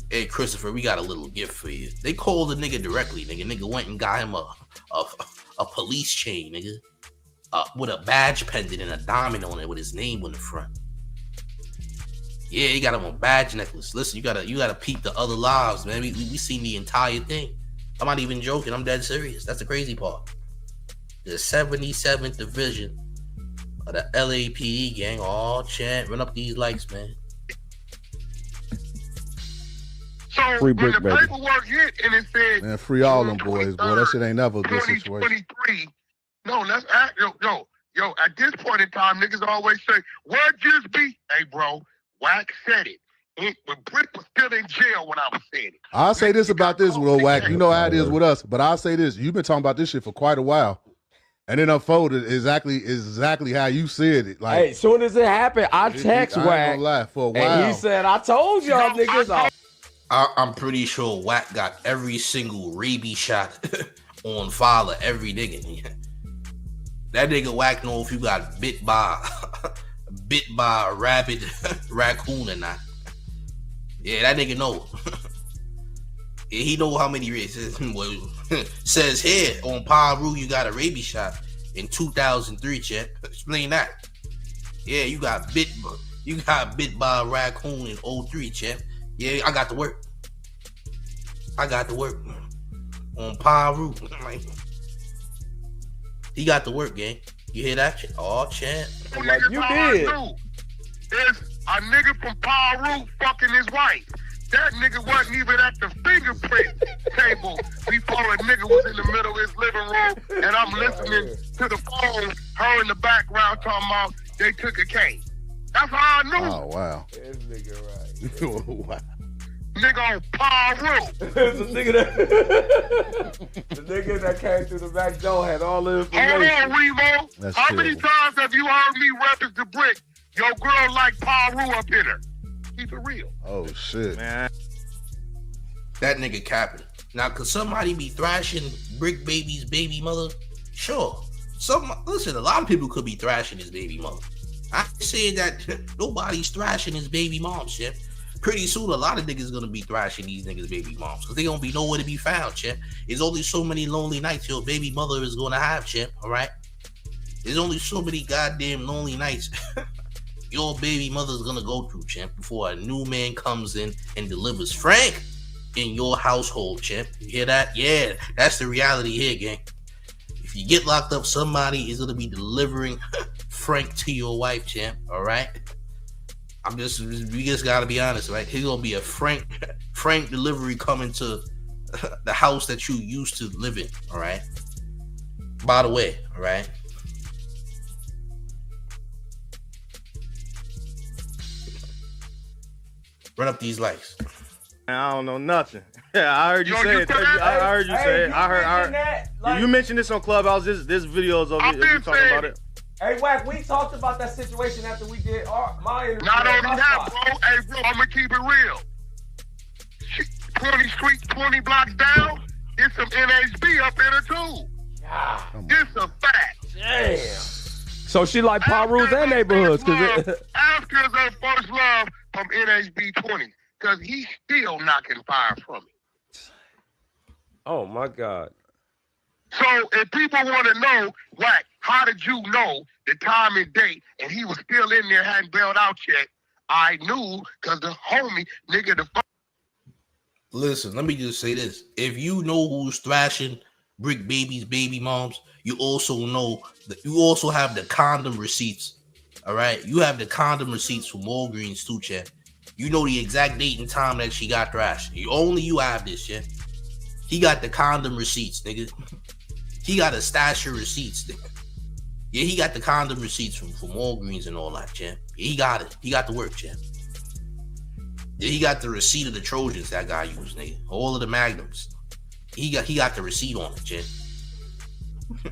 "Hey Christopher, we got a little gift for you." They called the nigga directly, nigga. Nigga went and got him a police chain, nigga, with a badge pendant and a diamond on it with his name on the front. Yeah, he got him a badge necklace. Listen, you gotta peep the other lives, man. We seen the entire thing. I'm not even joking. I'm dead serious. That's the crazy part. The 77th division of the LAPD gang. Oh, chant, run up these likes, man. So Free when Bricc, the baby. paperwork hit and it said, Man, free all them boys, boy. That shit ain't never a good situation. 2023. No, let's act. Yo. At this point in time, niggas always say, "What just be?" Hey, bro, Wack said it. When Bricc was still in jail when I was saying it. I'll say this about this, Will Wack. You know how it is with us, but I'll say this: you've been talking about this shit for quite a while, and it unfolded exactly how you said it. Like, Hey, soon as it happened, I text I ain't Wack, gonna lie, for a while. and he said, "I told y'all niggas." I'm pretty sure Wack got every single rabies shot on file of every nigga. That nigga Wack know if you got bit by a rabid raccoon or not. Yeah, that nigga know. Yeah, he know how many races. Says here on Piru you got a rabies shot in 2003. Chet, explain that. Yeah, you got bit by a raccoon in 03. Chet. Yeah, I got to work. On Piru. He got to work, gang. You hear that shit? Oh, chant. Like you did. There's a nigga from Piru fucking his wife. That nigga wasn't even at the fingerprint table before a nigga was in the middle of his living room, and I'm listening to the phone, her in the background talking about they took a case. That's how I knew. Oh wow. This nigga right. Wow. Nigga on Piru. the nigga that came through the back door had all the Hold information. on, Remo. That's How many terrible. times have you heard me reference the Bricc? Your girl like Piru up in her. Keep it real. Oh shit. Man. That nigga capping. Now, could somebody be thrashing Bricc baby's baby mother? Sure. Listen, a lot of people could be thrashing his baby mother. I ain't saying that nobody's thrashing his baby mom, shit. Pretty soon, a lot of niggas gonna be thrashing these niggas' baby moms because they gonna be nowhere to be found, champ. There's only so many lonely nights your baby mother is gonna have, champ. All right. There's only so many goddamn lonely nights your baby mother's gonna go through, champ, before a new man comes in and delivers Frank in your household, champ. You hear that? Yeah, that's the reality here, gang. If you get locked up, somebody is gonna be delivering Frank to your wife, champ. All right. We just gotta be honest, right? He's gonna be a Frank delivery coming to the house that you used to live in, all right? By the way, all right? Run up these likes. I don't know nothing. Yeah, I heard you Yo, say you it. said that? I heard you say it. I heard. That, like, You mentioned this on Clubhouse. This videos of I've it. been You talking about it? Hey, Wack, we talked about that situation after we did my interview. Not on only my that, spot. bro. Hey, bro, I'm gonna keep it real. 20 streets, 20 blocks down. It's some NHB up in her too. Yeah. It's a fact. Damn. So she like Piru's and neighborhoods, cause Oscar is her first love from NHB 20, cause he's still knocking fire from it. oh my God. So if people want to know, Wack, how did you know the time and date, and he was still in there, hadn't bailed out yet? I knew, cause the homie, nigga, the Listen, let me just say this. If you know who's thrashing Bricc baby's baby moms, you also know that you also have the condom receipts. All right. You have the condom receipts from Walgreens too, chat. You know the exact date and time that she got thrashed. Only you have this shit. He got the condom receipts, nigga. He got a stash of receipts, nigga. Yeah, he got the condom receipts from Walgreens and all that, champ. Yeah, he got it. He got the work, champ. Yeah, he got the receipt of the Trojans that guy used, nigga. All of the Magnums. He got the receipt on it, champ.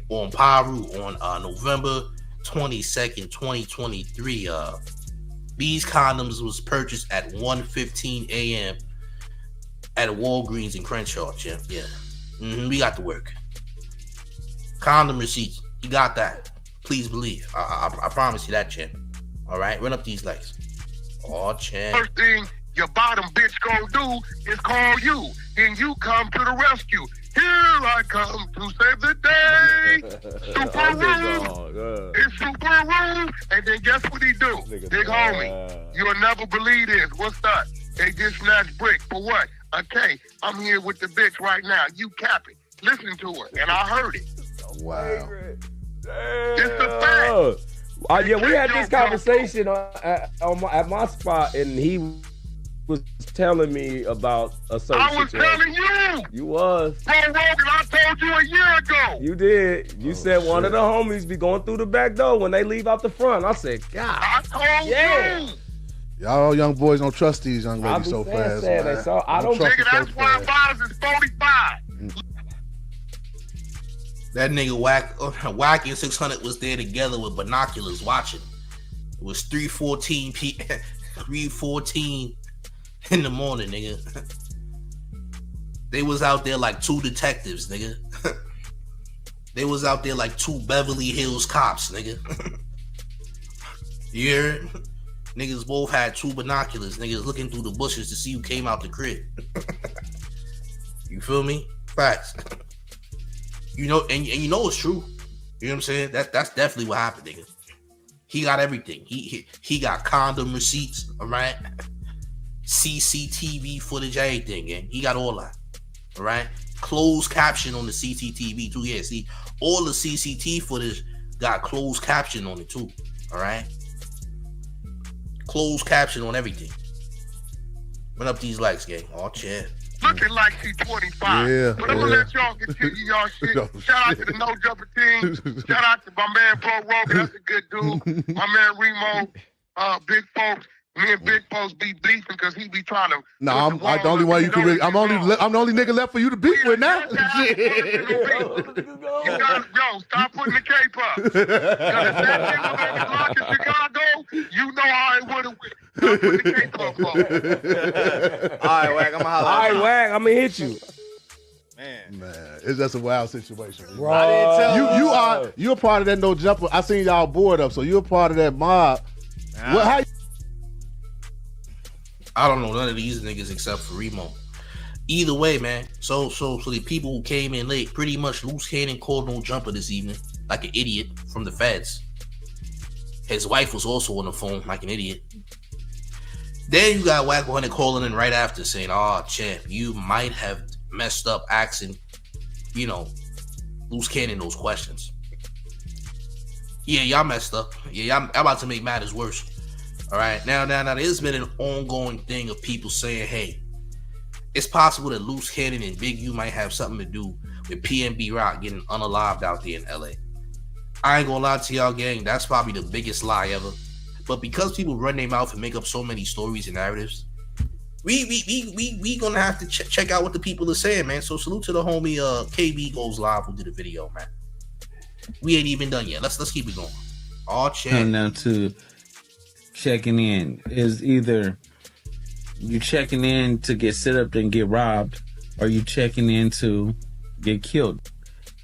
On Piru on November 22nd, 2023. These condoms was purchased at 1:15 a.m. at Walgreens in Crenshaw, champ. Yeah. We got the work. Condom receipts. You got that. Please believe. I promise you that, champ. All right, run up these likes. Oh, champ. first thing your bottom bitch gonna do is call you. Then you come to the rescue. Here I come to save the day. Super rude. It's super rude. And then guess what he do? Big homie. You'll never believe this. What's that? They just snatched Bricc for what? Okay, I'm here with the bitch right now. You capping. Listen to her. And I heard it. Wow. It's a fact. Yeah, we had this conversation at my spot, and he was telling me about a certain I was situation. telling you. You was. Bro, Rogan, I told you a year ago. You did. You said one of the homies be going through the back door when they leave out the front. I said, God. I told you. Y'all young boys don't trust these young ladies so fast. Man. So I don't trust Nigga, them that's so why fast. Biden is 45. That nigga Wack and 600 was there together with binoculars watching. It was 3:14 3:14 in the morning, nigga. They was out there like two detectives, nigga. They was out there like two Beverly Hills cops, nigga. You heard? Niggas both had two binoculars, niggas looking through the bushes to see who came out the crib. You feel me? Facts. You know, and you know it's true. You know what I'm saying? That's definitely what happened, nigga. He got everything. He got condom receipts, all right? CCTV footage, everything, and he got all that. All right? Closed caption on the CCTV too. Yeah, see, all the CCTV footage got closed caption on it too. All right? Closed caption on everything. Run up these likes, gang. Oh, shit. Looking like she's 25. Yeah, but I'm going to let y'all continue y'all shit. Shout out to the No Jumper team. Shout out to my man, Bro Rogan. That's a good dude. My man, Remo. Big Folks. Me and Big Folks be beefing because he be trying to... No, I'm the only one you can really... I'm the only nigga left for you to beef with now. You gotta, stop putting the cape up. Because if that thing was on the block in Chicago, you know how it would have went. Stop putting the cape up, folks. All right, Wack, I'm gonna holler. All right, Wack, I'm gonna hit you. Man, it's just a wild situation. Bro. I didn't tell You're a part of that No Jumper. I seen y'all board up, so you're a part of that mob. How I don't know none of these niggas except for Remo. Either way, man. So the people who came in late, pretty much Luce Cannon called No Jumper this evening, like an idiot from the feds. His wife was also on the phone like an idiot. Then you got Wack 100 calling in right after saying, "Oh, champ, you might have messed up asking, Luce Cannon those questions." Yeah, y'all messed up. Yeah, I'm about to make matters worse. All right, now, there's been an ongoing thing of people saying, "Hey, it's possible that Luce Cannon and Big U might have something to do with P&B Rock getting unalived out there in LA." I ain't gonna lie to y'all, gang. That's probably the biggest lie ever. But because people run their mouth and make up so many stories and narratives, we gonna have to check out what the people are saying, man. So salute to the homie KB Goes Live who did a video, man. We ain't even done yet. Let's keep it going. All check. Come down to checking in is either you checking in to get set up and get robbed, or you checking in to get killed.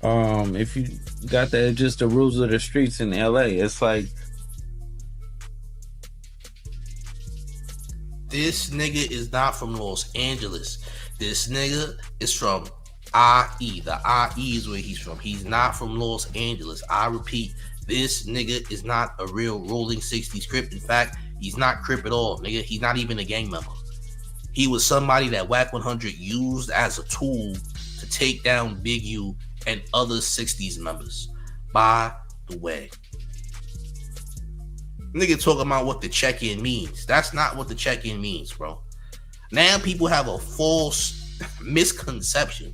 If you got that, just the rules of the streets in LA, it's like this nigga is not from Los Angeles. This nigga is from IE. The IE is where he's from. He's not from Los Angeles. I repeat, this nigga is not a real Rolling 60s Crip. In fact, he's not Crip at all, nigga. He's not even a gang member. He was somebody that Wack 100 used as a tool to take down Big U and other 60s members. By the way, nigga talking about what the check-in means. That's not what the check-in means, bro. Now people have a false misconception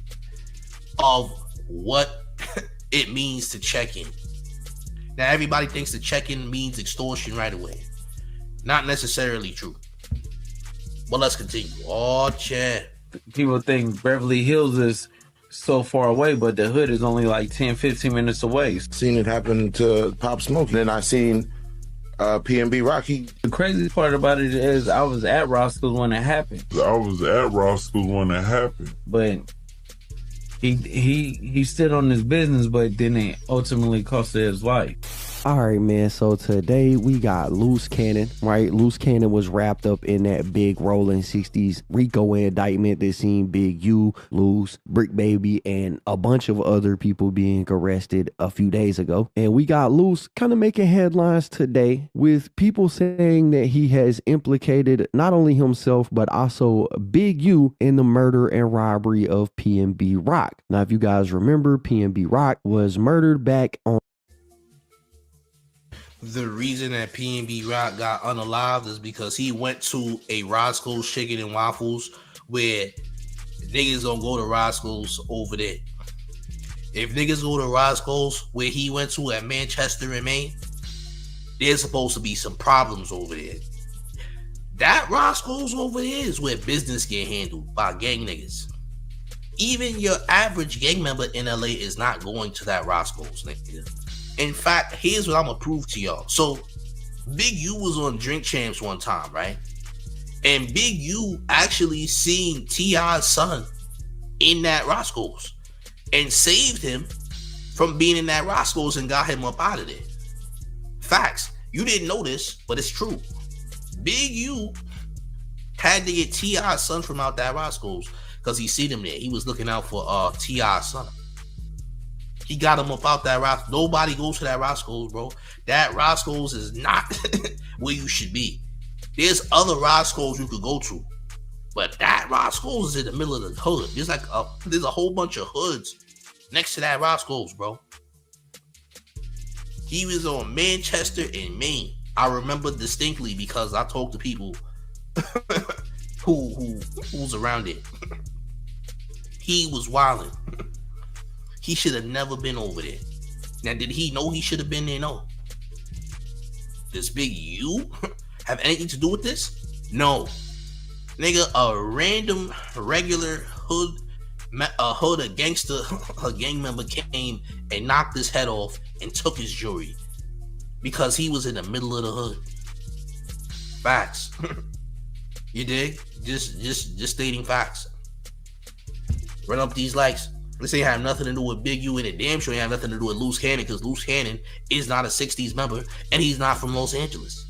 of what it means to check in. Now everybody thinks the check-in means extortion right away. Not necessarily true. But let's continue. Oh, chat. people think Beverly Hills is so far away, but the hood is only like 10, 15 minutes away. Seen it happen to Pop Smoke. Then I seen P&B Rock. The crazy part about it is I was at Roscoe's when it happened. But he stood on his business, but then it ultimately cost his life. All right, man. So today we got Luce Cannon, right? Luce Cannon was wrapped up in that big rolling 60s RICO indictment that seen Big U, Luce, Bricc Baby, and a bunch of other people being arrested a few days ago. And we got Luce kind of making headlines today with people saying that he has implicated not only himself, but also Big U in the murder and robbery of P&B Rock. Now, if you guys remember, P&B Rock was murdered back on The reason that P&B Rock got unalived is because he went to a Roscoe's Chicken and Waffles where niggas don't go to Roscoe's over there. If niggas go to Roscoe's where he went to at Manchester and Maine, there's supposed to be some problems over there. That Roscoe's over there is where business get handled by gang niggas. Even your average gang member in LA is not going to that Roscoe's, nigga. In fact, here's what I'm gonna prove to y'all. So, Big U was on Drink Champs one time, right? And Big U actually seen T.I.'s son in that Roscoe's and saved him from being in that Roscoe's and got him up out of there. Facts. You didn't know this, but it's true. Big U had to get T.I.'s son from out that Roscoe's because he seen him there. He was looking out for T.I.'s son. He got him up out that Roscoe's. Nobody goes to that Roscoe's, bro. That Roscoe's is not where you should be. There's other Roscoe's you could go to, but that Roscoe's is in the middle of the hood. There's a whole bunch of hoods next to that Roscoe's, bro. He was on Manchester and Maine. I remember distinctly because I talked to people who's around it. He was wilding. He should have never been over there. Now, did he know he should have been there? No. Does Big U have anything to do with this? No. Nigga, a random, regular a gangster, a gang member came and knocked his head off and took his jewelry because he was in the middle of the hood. Facts. You dig? Just stating facts. Run up these likes. This ain't have nothing to do with Big U, and it damn sure ain't have nothing to do with Luce Cannon, because Luce Cannon is not a 60s member, and he's not from Los Angeles.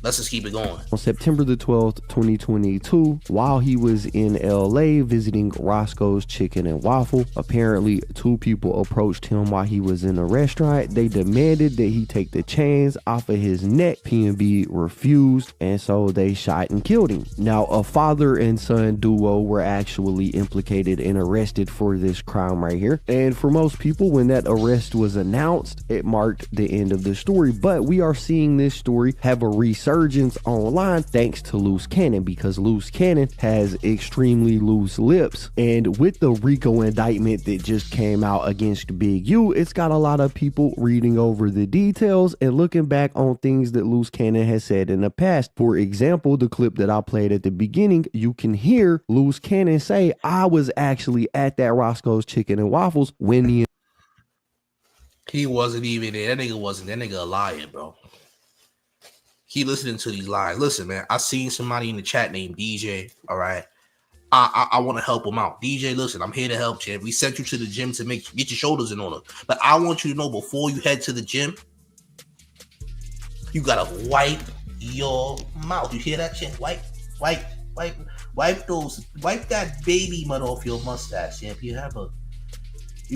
Let's just keep it going. On September the 12th, 2022, while he was in LA visiting Roscoe's Chicken and Waffle, apparently two people approached him while he was in a restaurant. They demanded that he take the chains off of his neck. P&B refused, and so they shot and killed him. Now, a father and son duo were actually implicated and arrested for this crime right here. And for most people, when that arrest was announced, it marked the end of the story. But we are seeing this story have a resurgence online thanks to Luce Cannon, because Luce Cannon has extremely loose lips, and with the RICO indictment that just came out against Big U, it's got a lot of people reading over the details and looking back on things that Luce Cannon has said in the past. For example, the clip that I played at the beginning, you can hear Luce Cannon say, I was actually at that Roscoe's Chicken and Waffles when he wasn't even there. That nigga wasn't. That nigga a liar, bro. He listening to these lies. Listen, man, I seen somebody in the chat named DJ. All right. I want to help him out. DJ, listen, I'm here to help you. We sent you to the gym to get your shoulders in order. But I want you to know, before you head to the gym, you gotta wipe your mouth. You hear that, champ? Wipe that baby mud off your mustache, champ. You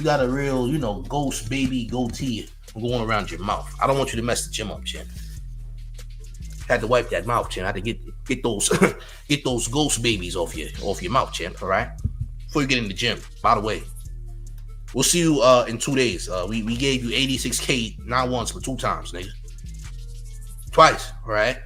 got a real, ghost baby goatee going around your mouth. I don't want you to mess the gym up, champ. Had to wipe that mouth, champ. I had to get those get those ghost babies off your mouth, champ. All right, before you get in the gym. By the way, we'll see you in 2 days. We gave you 86K not once but 2 times, nigga. Twice. All right.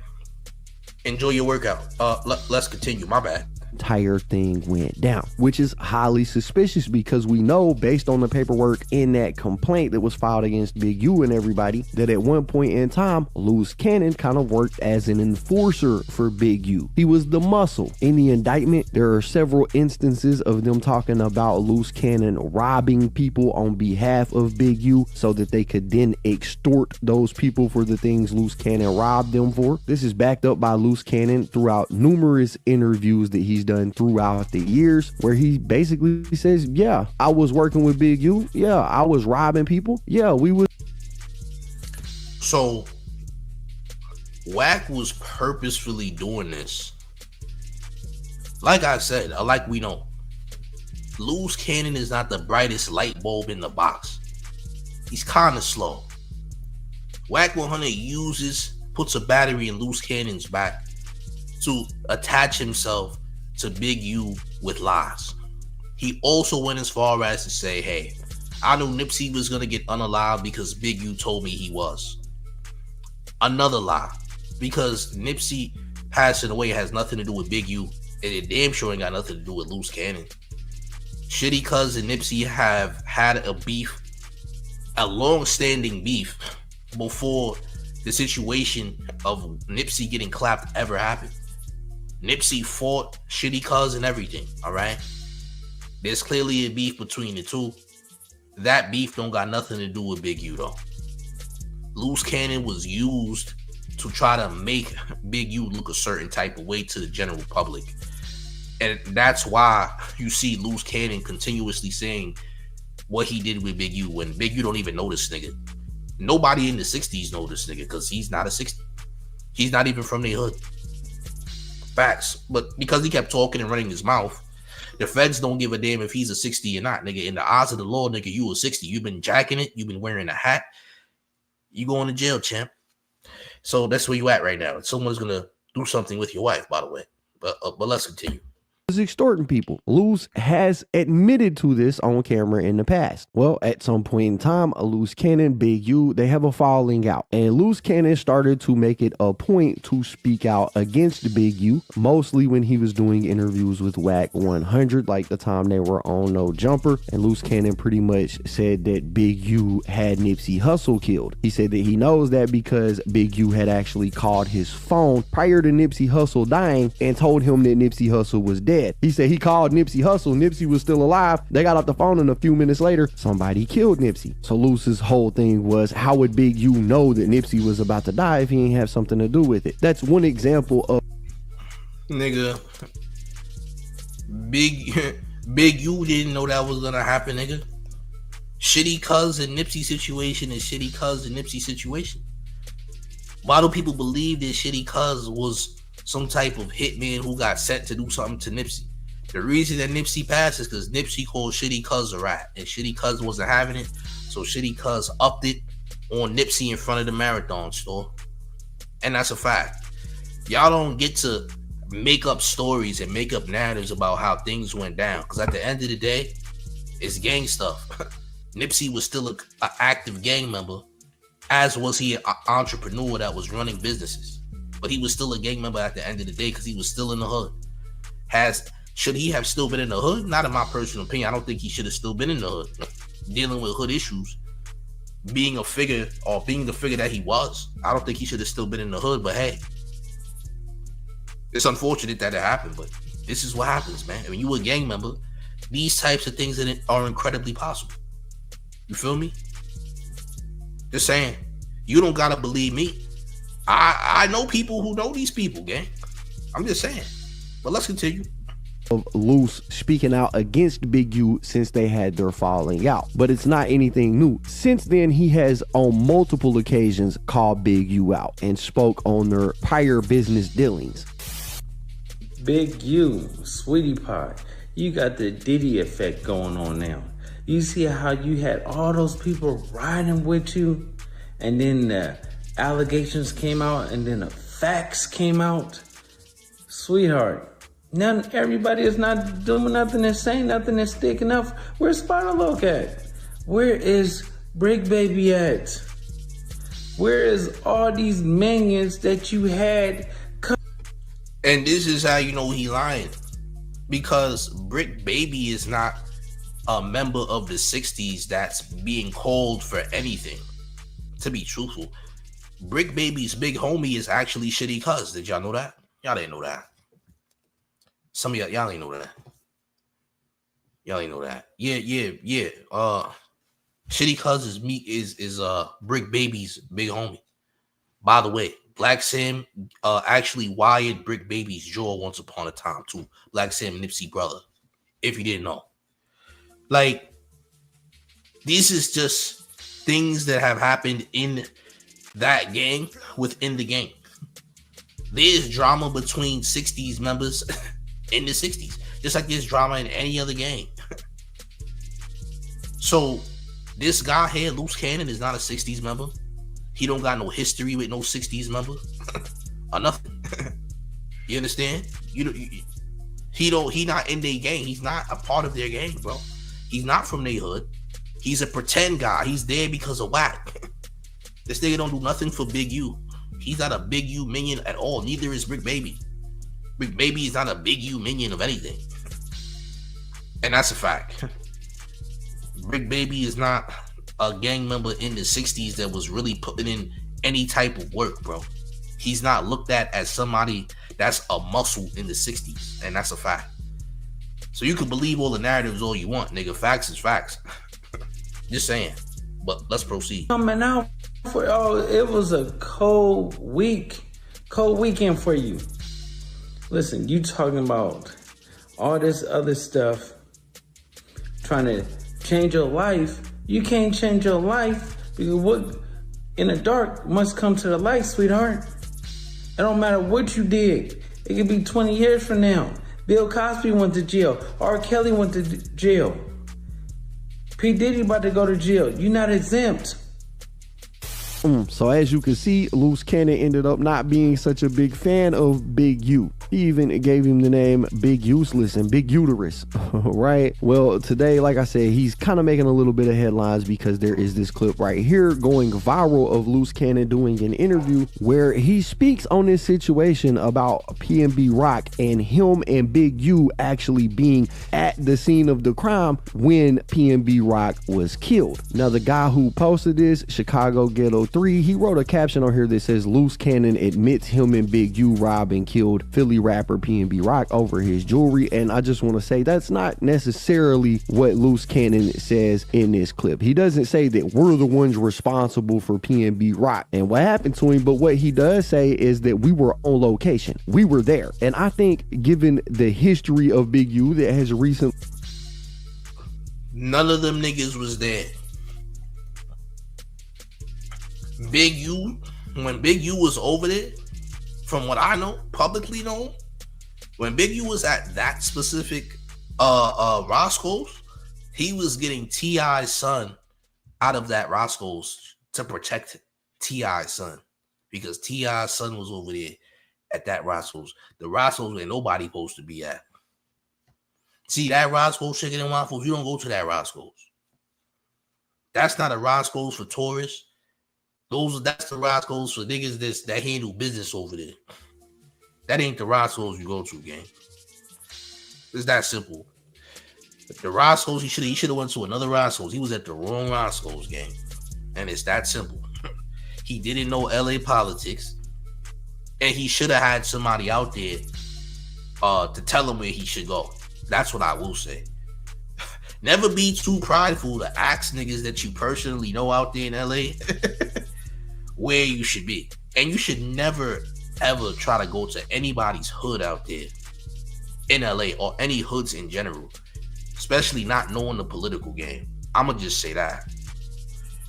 Enjoy your workout. Let's continue. My bad. Entire thing went down, which is highly suspicious because we know, based on the paperwork in that complaint that was filed against Big U and everybody, that at one point in time, Luce Cannon kind of worked as an enforcer for Big U. He was the muscle. In the indictment, there are several instances of them talking about Luce Cannon robbing people on behalf of Big U so that they could then extort those people for the things Luce Cannon robbed them for. This is backed up by Luce Cannon throughout numerous interviews that he's done throughout the years, where he basically says, yeah, I was working with Big U. Yeah, I was robbing people. Yeah, we was. So Wack was purposefully doing this. Like I said, like we know, Luce Cannon is not the brightest light bulb in the box. He's kind of slow. Wack 100 puts a battery in Luce Cannon's back to attach himself to Big U with lies. He also went as far as to say, hey, I knew Nipsey was going to get unalive because Big U told me he was. Another lie. Because Nipsey passing away has nothing to do with Big U, and it damn sure ain't got nothing to do with Luce Cannon. Shitty Cuz and Nipsey have had a beef, a long-standing beef, before the situation of Nipsey getting clapped ever happened. Nipsey fought Shitty Cuz and everything, all right? There's clearly a beef between the two. That beef don't got nothing to do with Big U, though. Luce Cannon was used to try to make Big U look a certain type of way to the general public. And that's why you see Luce Cannon continuously saying what he did with Big U when Big U don't even know this nigga. Nobody in the 60s know this nigga because he's not a 60. He's not even from their hood. Facts. But because he kept talking and running his mouth, the feds don't give a damn if he's a 60 or not, nigga. In the eyes of the law, nigga, you a 60. You've been jacking it. You've been wearing a hat. You going to jail, champ. So that's where you at right now. Someone's going to do something with your wife, by the way. But let's continue. Was extorting people. Luce has admitted to this on camera in the past. Well, at some point in time, Luce Cannon, Big U, they have a falling out. And Luce Cannon started to make it a point to speak out against Big U, mostly when he was doing interviews with Wack 100, like the time they were on No Jumper. And Luce Cannon pretty much said that Big U had Nipsey Hussle killed. He said that he knows that because Big U had actually called his phone prior to Nipsey Hussle dying and told him that Nipsey Hussle was dead. He said he called Nipsey Hussle. Nipsey was still alive. They got off the phone, and a few minutes later, somebody killed Nipsey. So Luce's whole thing was, how would Big U know that Nipsey was about to die if he didn't have something to do with it? That's one example of... Nigga, Big U didn't know that was gonna happen, nigga. Shitty Cuz and Nipsey situation is Shitty Cuz and Nipsey situation. Why do people believe that Shitty Cuz was some type of hitman who got sent to do something to Nipsey? The reason that Nipsey passed is because Nipsey called Shitty Cuz a rat, and Shitty Cuz wasn't having it, so Shitty Cuz upped it on Nipsey in front of the Marathon store. And that's a fact. Y'all don't get to make up stories and make up narratives about how things went down, because at the end of the day, it's gang stuff. Nipsey was still an active gang member, as was he an entrepreneur that was running businesses. But he was still a gang member at the end of the day because he was still in the hood. Should he have still been in the hood? Not in my personal opinion. I don't think he should have still been in the hood, dealing with hood issues, being a figure or being the figure that he was. I don't think he should have still been in the hood. But hey, it's unfortunate that it happened. But this is what happens, man. When you a gang member, these types of things are incredibly possible. You feel me? Just saying. You don't gotta believe me. I know people who know these people, gang. I'm just saying. But let's continue. Of Luce speaking out against Big U since they had their falling out. But it's not anything new. Since then, he has on multiple occasions called Big U out and spoke on their prior business dealings. Big U, sweetie pie, you got the Diddy effect going on now. You see how you had all those people riding with you, and then the allegations came out, and then the facts came out. Sweetheart, now everybody is not doing nothing and saying nothing and sticking up. Where's Spider-Loc at? Where is Bricc Baby at? Where is all these minions that you had? And this is how you know he lying. Because Bricc Baby is not a member of the 60s that's being called for anything. To be truthful, Bricc Baby's big homie is actually Shitty Cuz. Did y'all know that? Y'all didn't know that. Some of y'all ain't know that. Y'all ain't know that. Yeah. Shitty Cuz is Bricc Baby's big homie. By the way, Black Sam actually wired Bricc Baby's jaw once upon a time too. Black Sam Nipsey brother. If you didn't know. Like, this is just things that have happened in that gang within the gang. There's drama between 60s members in the 60s, just like there's drama in any other gang. So this guy here, Luce Cannon, is not a 60s member. He don't got no history with no 60s member or nothing. You understand? He not in their gang. He's not a part of their gang, bro. He's not from their hood. He's a pretend guy. He's there because of Wack. This nigga don't do nothing for Big U. He's not a Big U minion at all. Neither is Bricc Baby. Bricc Baby is not a Big U minion of anything. And that's a fact. Bricc Baby is not a gang member in the 60s that was really putting in any type of work, bro. He's not looked at as somebody that's a muscle in the 60s. And that's a fact. So you can believe all the narratives all you want, nigga. Facts is facts. Just saying. But let's proceed. Coming out for it was a cold weekend for you. Listen, you talking about all this other stuff, trying to change your life. You can't change your life because what in the dark must come to the light, sweetheart. It don't matter what you did. It could be 20 years from now. Bill Cosby went to jail. R. Kelly went to jail. P. Diddy about to go to jail. You're not exempt. So as you can see, Luce Cannon ended up not being such a big fan of Big U. He even gave him the name Big Useless and Big Uterus, right? Well, today, like I said, he's kind of making a little bit of headlines because there is this clip right here going viral of Luce Cannon doing an interview where he speaks on this situation about P&B Rock and him and Big U actually being at the scene of the crime when P&B Rock was killed. Now, the guy who posted this, Chicago Ghetto 3, he wrote a caption on here that says Luce Cannon admits him and Big U robbed and killed Philly rapper P&B Rock over his jewelry. And I just want to say that's not necessarily what Luce Cannon says in this clip. He doesn't say that we're the ones responsible for P&B Rock and what happened to him, but what he does say is that we were on location. We were there. And I think given the history of Big U that has recent... None of them niggas was there. Big U, when Big U was over there, from what I know, publicly known, when Big U was at that specific Roscoe's, he was getting T.I.'s son out of that Roscoe's to protect T.I.'s son, because T.I.'s son was over there at that Roscoe's. The Roscoe's ain't nobody supposed to be at. See, that Roscoe's chicken and waffles, you don't go to that Roscoe's. That's not a Roscoe's for tourists. That's the Roscoe's for niggas that handle business over there. That ain't the Roscoe's you go to, gang. It's that simple. The Roscoe's, he should have went to another Roscoe's. He was at the wrong Roscoe's, gang. And it's that simple. He didn't know LA politics. And he should have had somebody out there to tell him where he should go. That's what I will say. Never be too prideful to ask niggas that you personally know out there in LA where you should be. And you should never, ever try to go to anybody's hood out there in LA or any hoods in general, especially not knowing the political game. I'm going to just say that.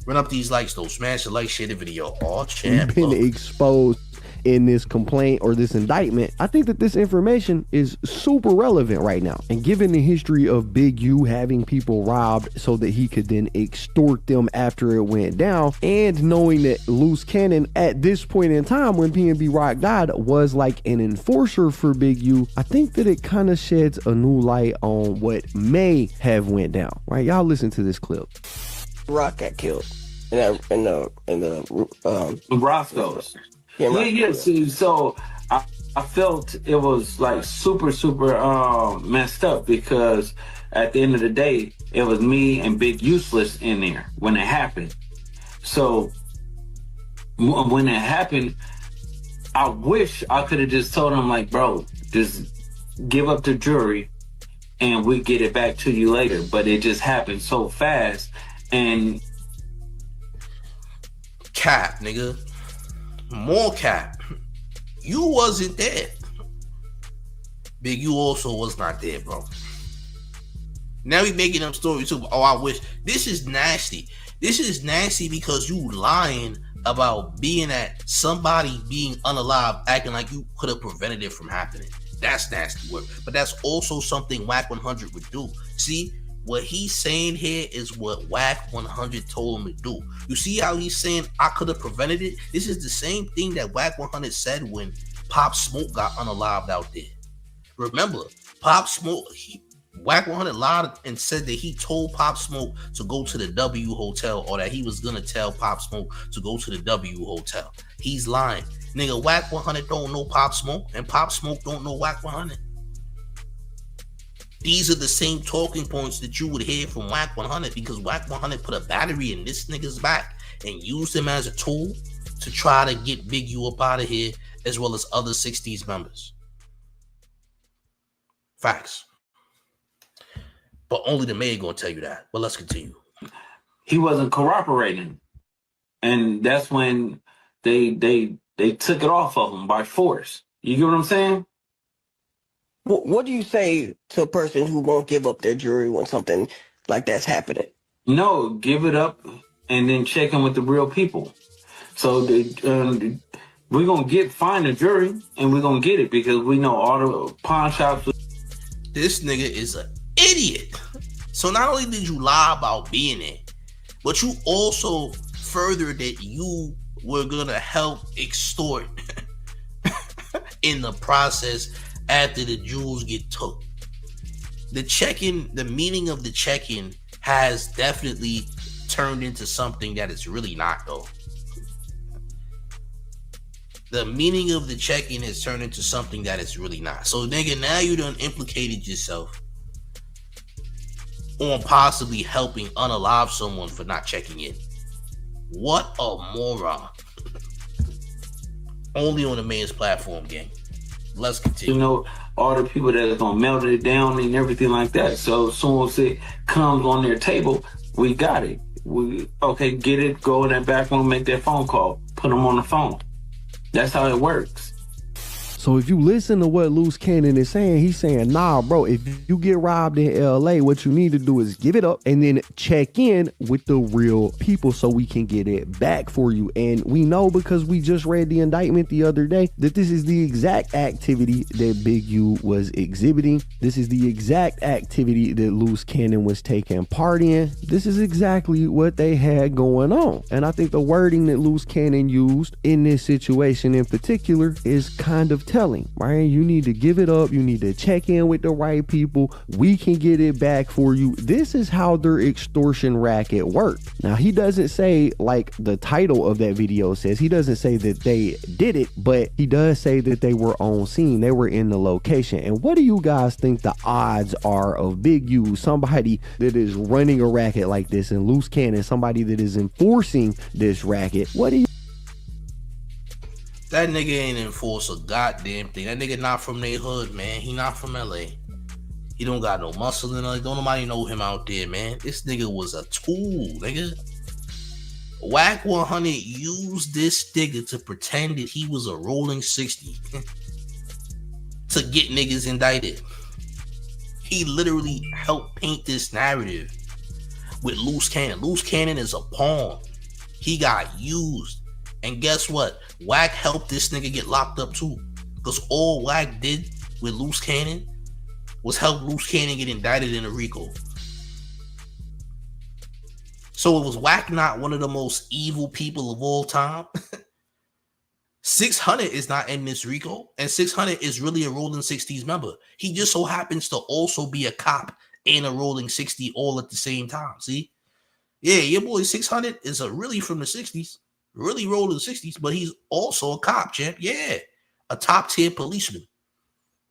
Run up these likes, though. Smash the like, share the video. Oh, champ. Been exposed in this complaint or this indictment. I think that this information is super relevant right now. And given the history of Big U having people robbed so that he could then extort them after it went down, and knowing that Luce Cannon at this point in time when P&B Rock died was like an enforcer for Big U, I think that it kind of sheds a new light on what may have went down, right? Y'all listen to this clip. Rock got killed in the Roscoe's. Yeah. So I felt it was like super messed up because at the end of the day, it was me and Big Useless in there when it happened. So when it happened, I wish I could have just told him, like, bro, just give up the jury and we get it back to you later. But it just happened so fast. And cap, nigga. More cap. You wasn't there. Big U also was not there, bro. Now we making up stories too. Oh, I wish. This is nasty. This is nasty because you lying about being at somebody being unalive, acting like you could have prevented it from happening. That's nasty work. But that's also something Wack 100 would do. See, what he's saying here is what Wack 100 told him to do. You see how he's saying, I could have prevented it? This is the same thing that Wack 100 said when Pop Smoke got unalived out there. Remember, Pop Smoke, Wack 100 lied and said that he told Pop Smoke to go to the W Hotel, or that he was gonna tell Pop Smoke to go to the W Hotel. He's lying. Nigga, Wack 100 don't know Pop Smoke, and Pop Smoke don't know Wack 100. These are the same talking points that you would hear from Wack 100, because Wack 100 put a battery in this nigga's back and used him as a tool to try to get Big U up out of here, as well as other 60s members. Facts. But only the mayor gonna tell you that. But let's continue. He wasn't cooperating, and that's when they took it off of him by force. You get what I'm saying? What do you say to a person who won't give up their jury when something like that's happening? No, give it up and then check in with the real people. So we're gonna find a jury, and we're gonna get it, because we know all the pawn shops. This nigga is an idiot. So not only did you lie about being there, but you also furthered that you were gonna help extort in the process after the jewels get took. The check-in, the meaning of the check-in has definitely turned into something that it's really not, though. The meaning of the check-in has turned into something that it's really not. So nigga, now you done implicated yourself on possibly helping unalive someone for not checking in. What a moron. Only on the man's platform, gang. Let's continue. You know, all the people that are gonna melt it down and everything like that. So as soon as it comes on their table, we got it. Okay, get it, go in that back room, make that phone call, put them on the phone. That's how it works. So if you listen to what Luce Cannon is saying, he's saying, nah, bro, if you get robbed in LA, what you need to do is give it up and then check in with the real people so we can get it back for you. And we know, because we just read the indictment the other day, that this is the exact activity that Big U was exhibiting. This is the exact activity that Luce Cannon was taking part in. This is exactly what they had going on. And I think the wording that Luce Cannon used in this situation in particular is kind of telling, right? You need to give it up. You need to check in with the right people. We can get it back for you. This is how their extortion racket worked. Now, he doesn't say, like the title of that video says, he doesn't say that they did it, but he does say that they were on scene. They were in the location. And what do you guys think the odds are of Big U, somebody that is running a racket like this, and Luce Cannon, somebody that is enforcing this racket? What do you... That nigga ain't enforce a goddamn thing. That nigga not from their hood, man. He not from LA. He don't got no muscle in LA. Don't nobody know him out there, man. This nigga was a tool, nigga. Wack 100 used this nigga to pretend that he was a rolling 60 to get niggas indicted. He literally helped paint this narrative with Luce Cannon. Luce Cannon is a pawn. He got used. And guess what? Wack helped this nigga get locked up too. Because all Wack did with Luce Cannon was help Luce Cannon get indicted in a RICO. So it was Wack not one of the most evil people of all time? 600 is not in this RICO. And 600 is really a rolling 60s member. He just so happens to also be a cop and a rolling 60 all at the same time. See? Yeah, your boy 600 is really from the 60s. Really rolling 60s, but he's also a cop, champ. Yeah, a top tier policeman.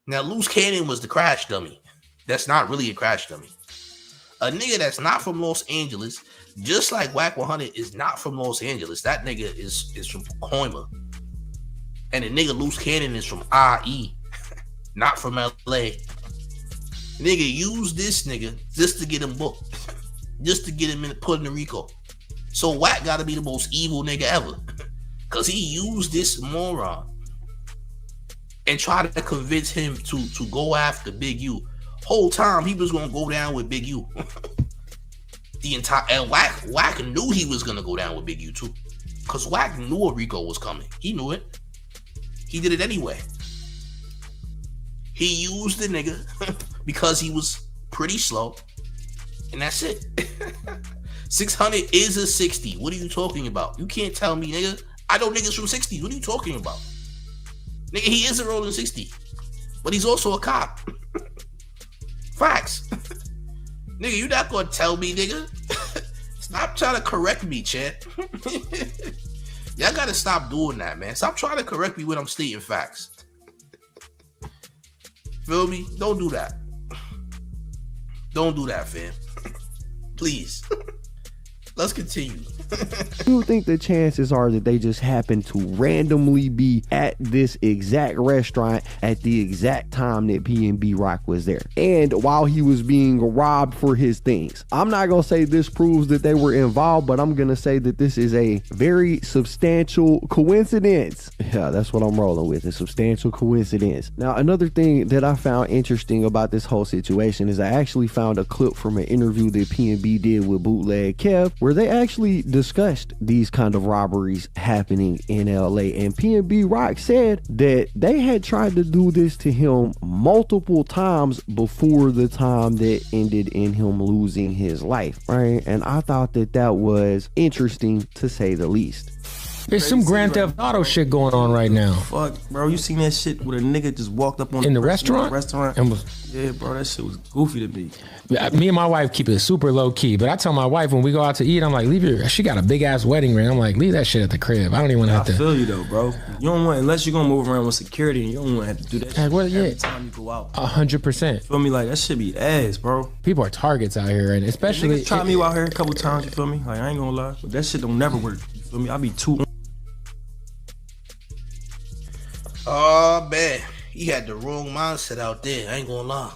Now, Luce Cannon was the crash dummy. That's not really a crash dummy. A nigga that's not from Los Angeles, just like Wack 100 is not from Los Angeles. That nigga is from Coima. And the nigga Luce Cannon is from IE, not from LA. Nigga used this nigga just to get him booked, just to get him put in the RICO. So Wack gotta be the most evil nigga ever, because he used this moron and tried to convince him to go after Big U. Whole time he was gonna go down with Big U. The entire, and Wack knew he was gonna go down with Big U too. Because Wack knew a RICO was coming. He knew it. He did it anyway. He used the nigga because he was pretty slow. And that's it. 600 is a 60. What are you talking about? You can't tell me, nigga. I know niggas from 60. What are you talking about? Nigga, he is a rolling 60. But he's also a cop. Facts. Nigga, you not gonna tell me, nigga. Stop trying to correct me, chat. Y'all gotta stop doing that, man. Stop trying to correct me when I'm stating facts. Feel me? Don't do that. Don't do that, fam. Please. Let's continue. You think the chances are that they just happen to randomly be at this exact restaurant at the exact time that P&B Rock was there, and while he was being robbed for his things? I'm not gonna say this proves that they were involved, but I'm gonna say that this is a very substantial coincidence. Yeah, that's what I'm rolling with, a substantial coincidence. Now, another thing that I found interesting about this whole situation is I actually found a clip from an interview that P&B did with Bootleg Kev, where they actually discussed these kind of robberies happening in LA, and P&B Rock said that they had tried to do this to him multiple times before the time that ended in him losing his life, right? And I thought that that was interesting, to say the least. There's some Grand Theft Auto shit going on right now. Fuck, bro, you seen that shit where a nigga just walked up on in the restaurant? And was, yeah, bro, that shit was goofy to me. Me and my wife keep it super low key, but I tell my wife when we go out to eat, I'm like, leave your. She got a big ass wedding ring. I'm like, leave that shit at the crib. I don't even want to have to. I feel you though, bro. You don't want, unless you're gonna move around with security, and you don't want to have to do that shit every time you go out. 100%. Feel me? Like that should be ass, bro. People are targets out here, and especially niggas try me out here a couple times. You feel me? Like I ain't gonna lie, but that shit don't never work. You feel me? I be too. Oh, man. He had the wrong mindset out there. I ain't gonna lie.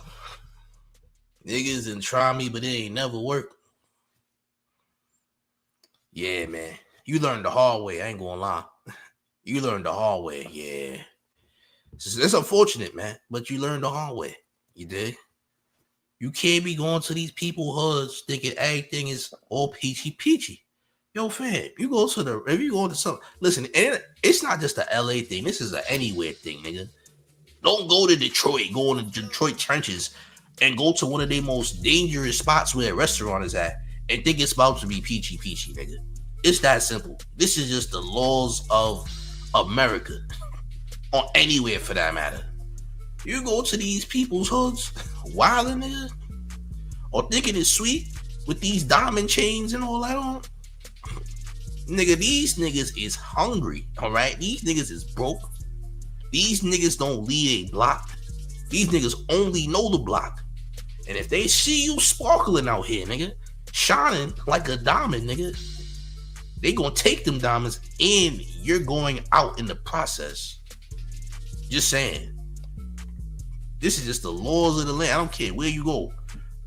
Niggas done try me, but it ain't never worked. Yeah, man. You learned the hard way. I ain't gonna lie. You learned the hard way. Yeah. It's unfortunate, man, but you learned the hard way. You did. You can't be going to these people hoods thinking everything is all peachy. Yo, fam, if you go to some, listen, and it's not just a LA thing. This is an anywhere thing, nigga. Don't go to Detroit, go in the Detroit trenches and go to one of their most dangerous spots where a restaurant is at and think it's about to be peachy, nigga. It's that simple. This is just the laws of America, or anywhere for that matter. You go to these people's hoods, wildin', nigga, or thinking it's sweet with these diamond chains and all that on. Nigga, these niggas is hungry, all right? These niggas is broke. These niggas don't lead a block. These niggas only know the block. And if they see you sparkling out here, nigga, shining like a diamond, nigga, they gonna take them diamonds and you're going out in the process. Just saying. This is just the laws of the land. I don't care where you go.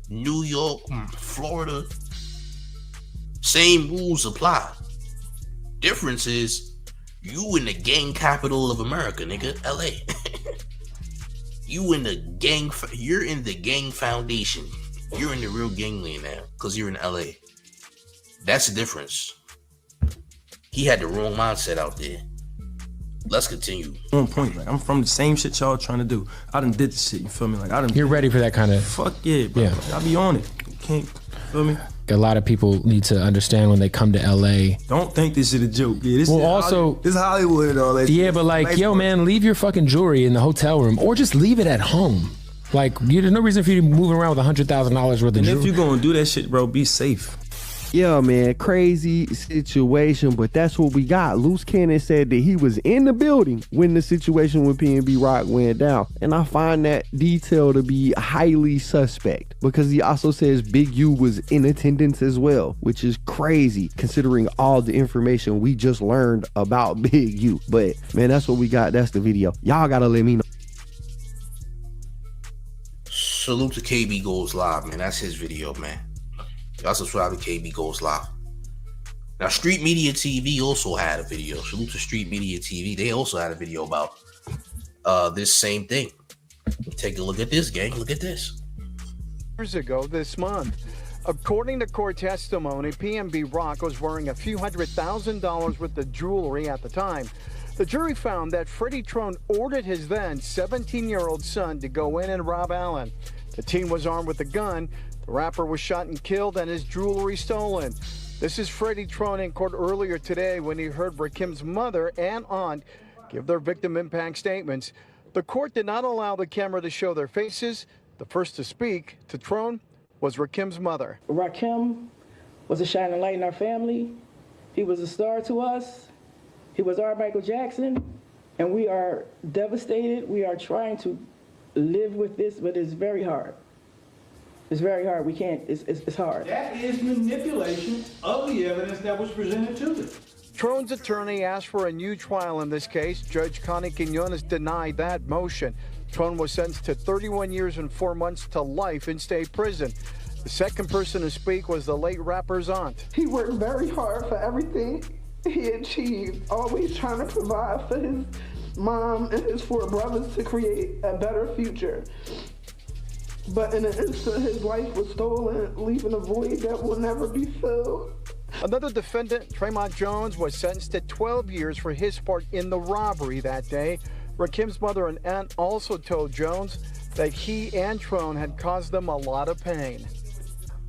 New York, Florida, same rules apply. Difference is you in the gang capital of America, nigga, LA. You're in the gang foundation. You're in the real gangland now because you're in LA. That's the difference. He had the wrong mindset out there. Let's continue. On point, like I'm from the same shit y'all trying to do. I done did the shit, you feel me? Like I done. You're ready for that kind of. Fuck yeah, bro. Yeah. I be on it. You can't, feel me? A lot of people need to understand when they come to LA. Don't think this shit a joke. Yeah, this this is Hollywood and all that. Yeah, but like, yo, man, leave your fucking jewelry in the hotel room, or just leave it at home. Like, there's no reason for you to move around with $100,000 worth of jewelry. And if you're gonna do that shit, bro, be safe. Yeah, man, crazy situation, but that's what we got. Luce Cannon said that he was in the building when the situation with P&B Rock went down, and I find that detail to be highly suspect because he also says Big U was in attendance as well, which is crazy considering all the information we just learned about Big U. But man, that's what we got. That's the video. Y'all gotta let me know. Salute to KB Goes Live, man. That's his video, man. Y'all subscribe to KB Goes Live. Now, Street Media TV also had a video. Salute to Street Media TV. They also had a video about this same thing. Take a look at this, gang. Look at this. Years ago this month, According to court testimony, P&B Rock was wearing a few $100,000 worth of jewelry at the time. The jury found that Freddie Trone ordered his then 17-year-old son to go in and rob Allen. The teen was armed with a gun. The rapper was shot and killed and his jewelry stolen. This is Freddie Trone in court earlier today when he heard Rakim's mother and aunt give their victim impact statements. The court did not allow the camera to show their faces. The first to speak to Trone was Rakim's mother. Rakim was a shining light in our family. He was a star to us. He was our Michael Jackson, and we are devastated. We are trying to live with this, but it's very hard. It's very hard. We can't, it's hard. That is manipulation of the evidence that was presented to them. Trone's attorney asked for a new trial in this case. Judge Connie Quinones denied that motion. Trone was sentenced to 31 years and 4 months to life in state prison. The second person to speak was the late rapper's aunt. He worked very hard for everything he achieved, always trying to provide for his mom and his 4 brothers to create a better future. But in an instant, his life was stolen, leaving a void that will never be filled. Another defendant, Tremont Jones, was sentenced to 12 years for his part in the robbery that day. Rakim's mother and aunt also told Jones that he and Trone had caused them a lot of pain.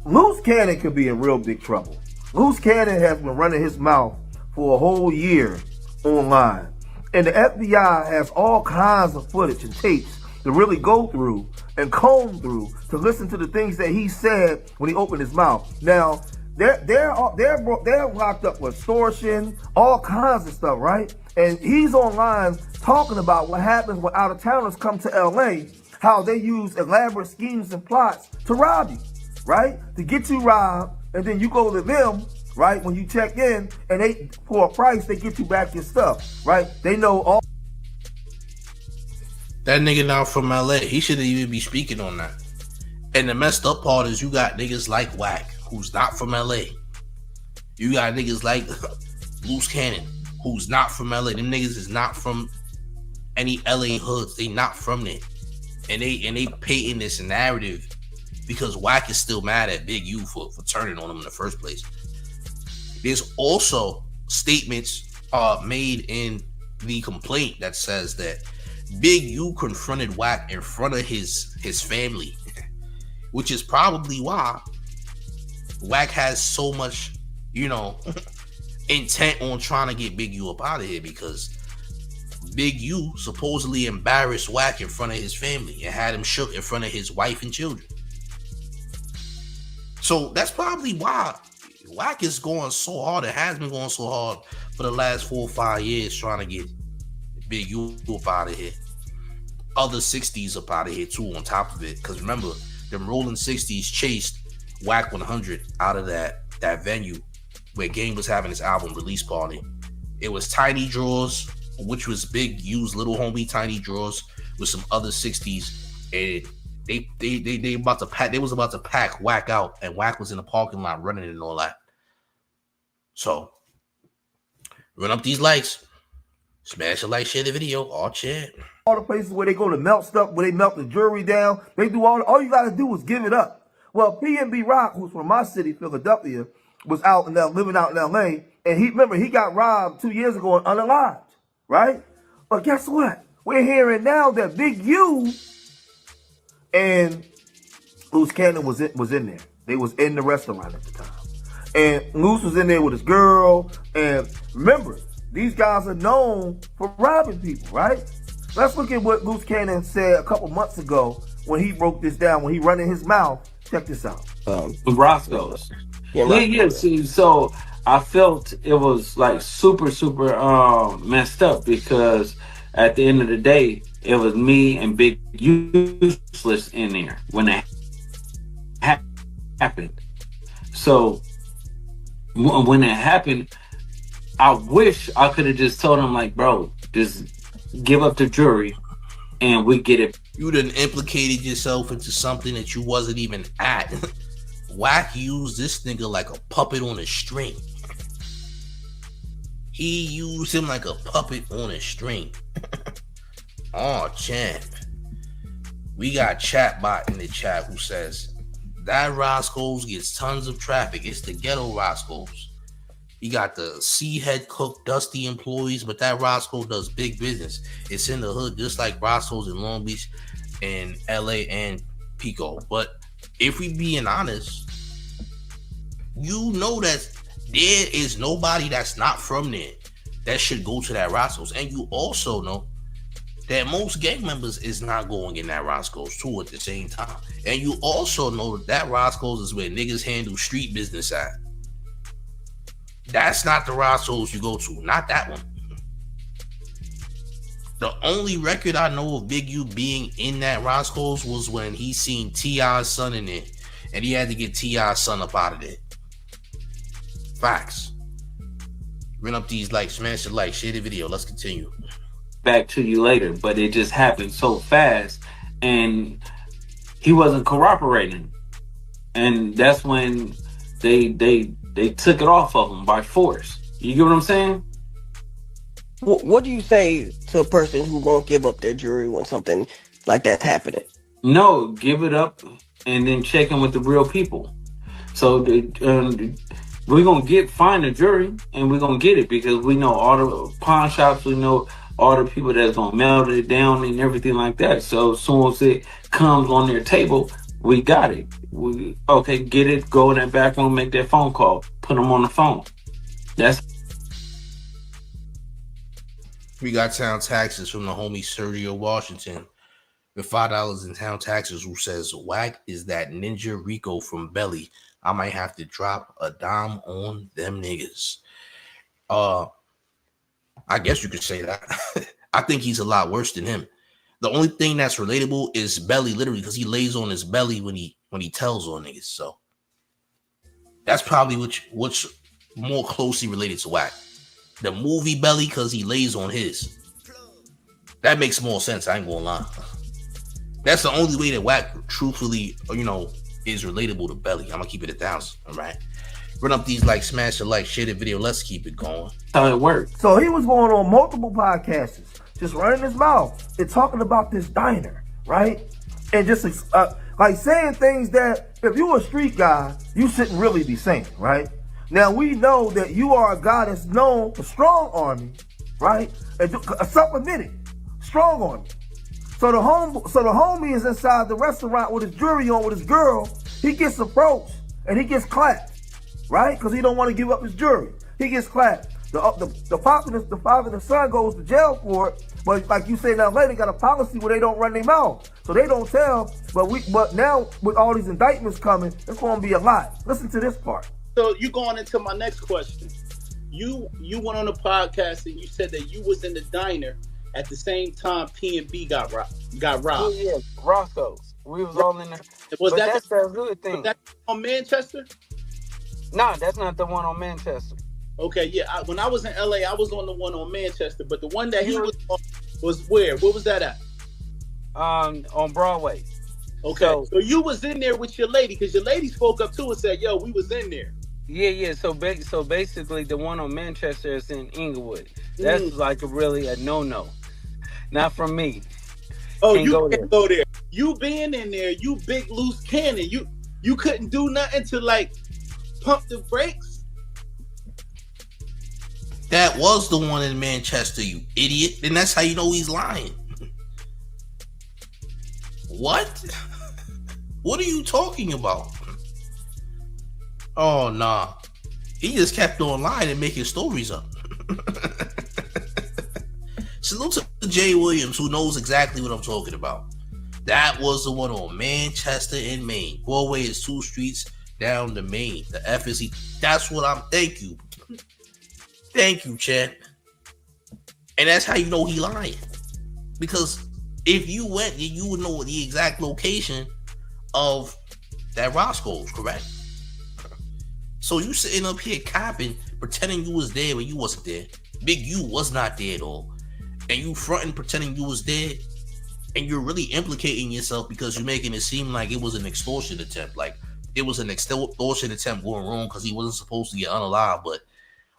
Luce Cannon could be in real big trouble. Luce Cannon has been running his mouth for a whole year online. And the FBI has all kinds of footage and tapes to really go through and comb through to listen to the things that he said when he opened his mouth. Now, they're locked up with extortion, all kinds of stuff, right? And he's online talking about what happens when out-of-towners come to LA, how they use elaborate schemes and plots to rob you, right? To get you robbed, and then you go to them, right? When you check in, and they, for a price, they get you back your stuff, right? They know all. That nigga not from LA. He shouldn't even be speaking on that. And the messed up part is you got niggas like Wack, who's not from LA. You got niggas like Luce Cannon, who's not from LA. Them niggas is not from any LA hoods. They not from there. And they painting this narrative because Wack is still mad at Big U for turning on him in the first place. There's also statements made in the complaint that says that Big U confronted Wack in front of his family, which is probably why Wack has so much, intent on trying to get Big U up out of here, because Big U supposedly embarrassed Wack in front of his family and had him shook in front of his wife and children. So that's probably why Wack is going so hard. It has been going so hard for the last 4 or 5 years trying to get Big U up out of here. Other 60s up out of here too on top of it. Because remember, them rolling 60s chased Wack 100 out of that venue where Game was having his album release party. It was Tiny Drawers, which was Big U's little homie Tiny Drawers, with some other 60s, and they was about to pack Wack out, and Wack was in the parking lot running and all that. So run up these likes, smash a like, share the video, all chat. All the places where they go to melt stuff, where they melt the jewelry down, they do all you gotta do is give it up. Well, P&B Rock, who's from my city, Philadelphia, was out in living out in LA, and he got robbed 2 years ago and unalived, right? But guess what? We're hearing now that Big U and Luce Cannon was in there. They was in the restaurant at the time. And Luce was in there with his girl. And remember, these guys are known for robbing people, right? Let's look at what Luce Cannon said a couple months ago when he broke this down, when he running his mouth. Check this out. Roscoe's. Yeah. See, so I felt it was like super messed up, because at the end of the day, it was me and Big Useless in there when that happened. So when it happened, I wish I could have just told him, like, bro, just give up the jury and we get it. You done implicated yourself into something that you wasn't even at. Wack used this nigga like a puppet on a string. He used him like a puppet on a string. Oh, champ. We got Chatbot in the chat who says that Roscoe's gets tons of traffic. It's the ghetto Roscoe's. You got the C-head cook, dusty employees, but that Roscoe does big business. It's in the hood, just like Roscoe's in Long Beach and LA and Pico. But if we being honest, you know that there is nobody that's not from there that should go to that Roscoe's. And you also know that most gang members is not going in that Roscoe's too at the same time. And you also know that Roscoe's is where niggas handle street business at. That's not the Roscoe's you go to, not that one. The only record I know of Big U being in that Roscoe's was when he seen T.I.'s son in there, and he had to get T.I.'s son up out of there. Facts. Run up these likes, smash the like, share the video. Let's continue. Back to you later, but it just happened so fast, and he wasn't cooperating, and that's when they took it off of him by force. You get what I'm saying? What do you say to a person who won't give up their jury when something like that's happening? No, give it up and then check in with the real people. So we're gonna find a jury, and we're gonna get it because we know all the pawn shops, we know all the people that's gonna melt it down and everything like that. So as soon as it comes on their table, we got it. Okay, get it, go in that back room, make that phone call, put them on the phone. We got town taxes from the homie Sergio Washington. The $5 in town taxes, who says Wack is that ninja RICO from Belly. I might have to drop a dime on them niggas. I guess you could say that. I think he's a lot worse than him. The only thing that's relatable is Belly, literally, because he lays on his belly when he tells on niggas. So that's probably what's more closely related to Wack. The movie Belly, because he lays on his. That makes more sense. I ain't gonna lie. That's the only way that Wack truthfully, is relatable to Belly. I'm gonna keep it 1,000. All right. Run up these likes, smash the like, share the video. Let's keep it going. How it works. So he was going on multiple podcasts, just running his mouth and talking about this diner, right? And just like saying things that if you're a street guy, you shouldn't really be saying, right? Now we know that you are a guy that's known for strong army, right? And self-admitted, strong army. So the homie is inside the restaurant with his jewelry on with his girl. He gets approached and he gets clapped, right? Because he don't want to give up his jewelry. He gets clapped. The father and the son goes to jail for it. But like you say now, they got a policy where they don't run their mouth, so they don't tell. But now with all these indictments coming, it's going to be a lot. Listen to this part. So you going into my next question. You went on a podcast and you said that you was in the diner at the same time P&B got robbed. Oh, yeah, Roscoe's. We was all in there. That's the good thing. Was that on Manchester? No, that's not the one on Manchester. Okay, yeah. When I was in LA, I was on the one on Manchester, but the one that he was on was where? Where was that at? On Broadway. Okay, so you was in there with your lady, because your lady spoke up too and said, "Yo, we was in there." Yeah. So basically, the one on Manchester is in Inglewood. That's like really a no. Not from me. Oh, you can't go there. You being in there, you big Luce Cannon. You couldn't do nothing to like pump the brakes. That was the one in Manchester, you idiot. And that's how you know he's lying. What? What are you talking about? Oh, nah. He just kept on lying and making stories up. Salute to Jay Williams, who knows exactly what I'm talking about. That was the one on Manchester in Maine. Broadway is 2 streets down the Maine. The FSE. That's what I'm. Thank you. Thank you, Chad. And that's how you know he lying. Because if you went, you would know the exact location of that Roscoe's, correct? So you sitting up here copping, pretending you was there when you wasn't there. Big U was not there at all. And you fronting, pretending you was there. And you're really implicating yourself because you're making it seem like it was an extortion attempt. Like it was an extortion attempt going wrong because he wasn't supposed to get unalive, but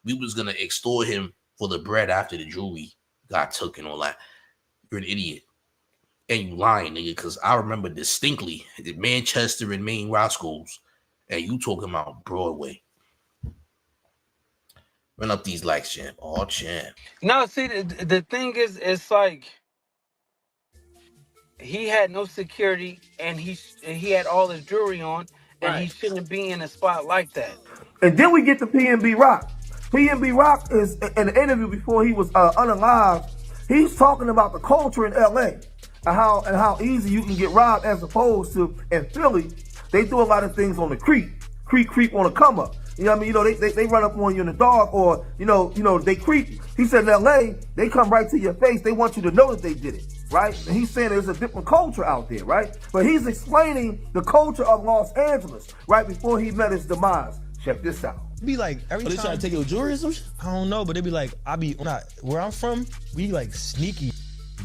we was going to extort him for the bread after the jewelry got took and all that. You're an idiot. and you lying, nigga, because I remember distinctly the Manchester and Maine Roscoe's, and you talking about Broadway. Run up these likes, champ. Oh, champ. No, see, the thing is, it's like he had no security, and he had all his jewelry on, and he shouldn't be in a spot like that. And then we get to P&B Rock. P&B Rock is in an interview before he was unalive. He's talking about the culture in LA and how easy you can get robbed, as opposed to in Philly, they do a lot of things on the creep on the come up. You know what I mean? You know, they run up on you in the dark, or you know they creep. He said in LA, they come right to your face. They want you to know that they did it, right? And he's saying there's a different culture out there, right? But he's explaining the culture of Los Angeles right before he met his demise. Check this out. Be like every time they try to take your jewelry or some shit? I don't know, but they be like, where I'm from, we like sneaky.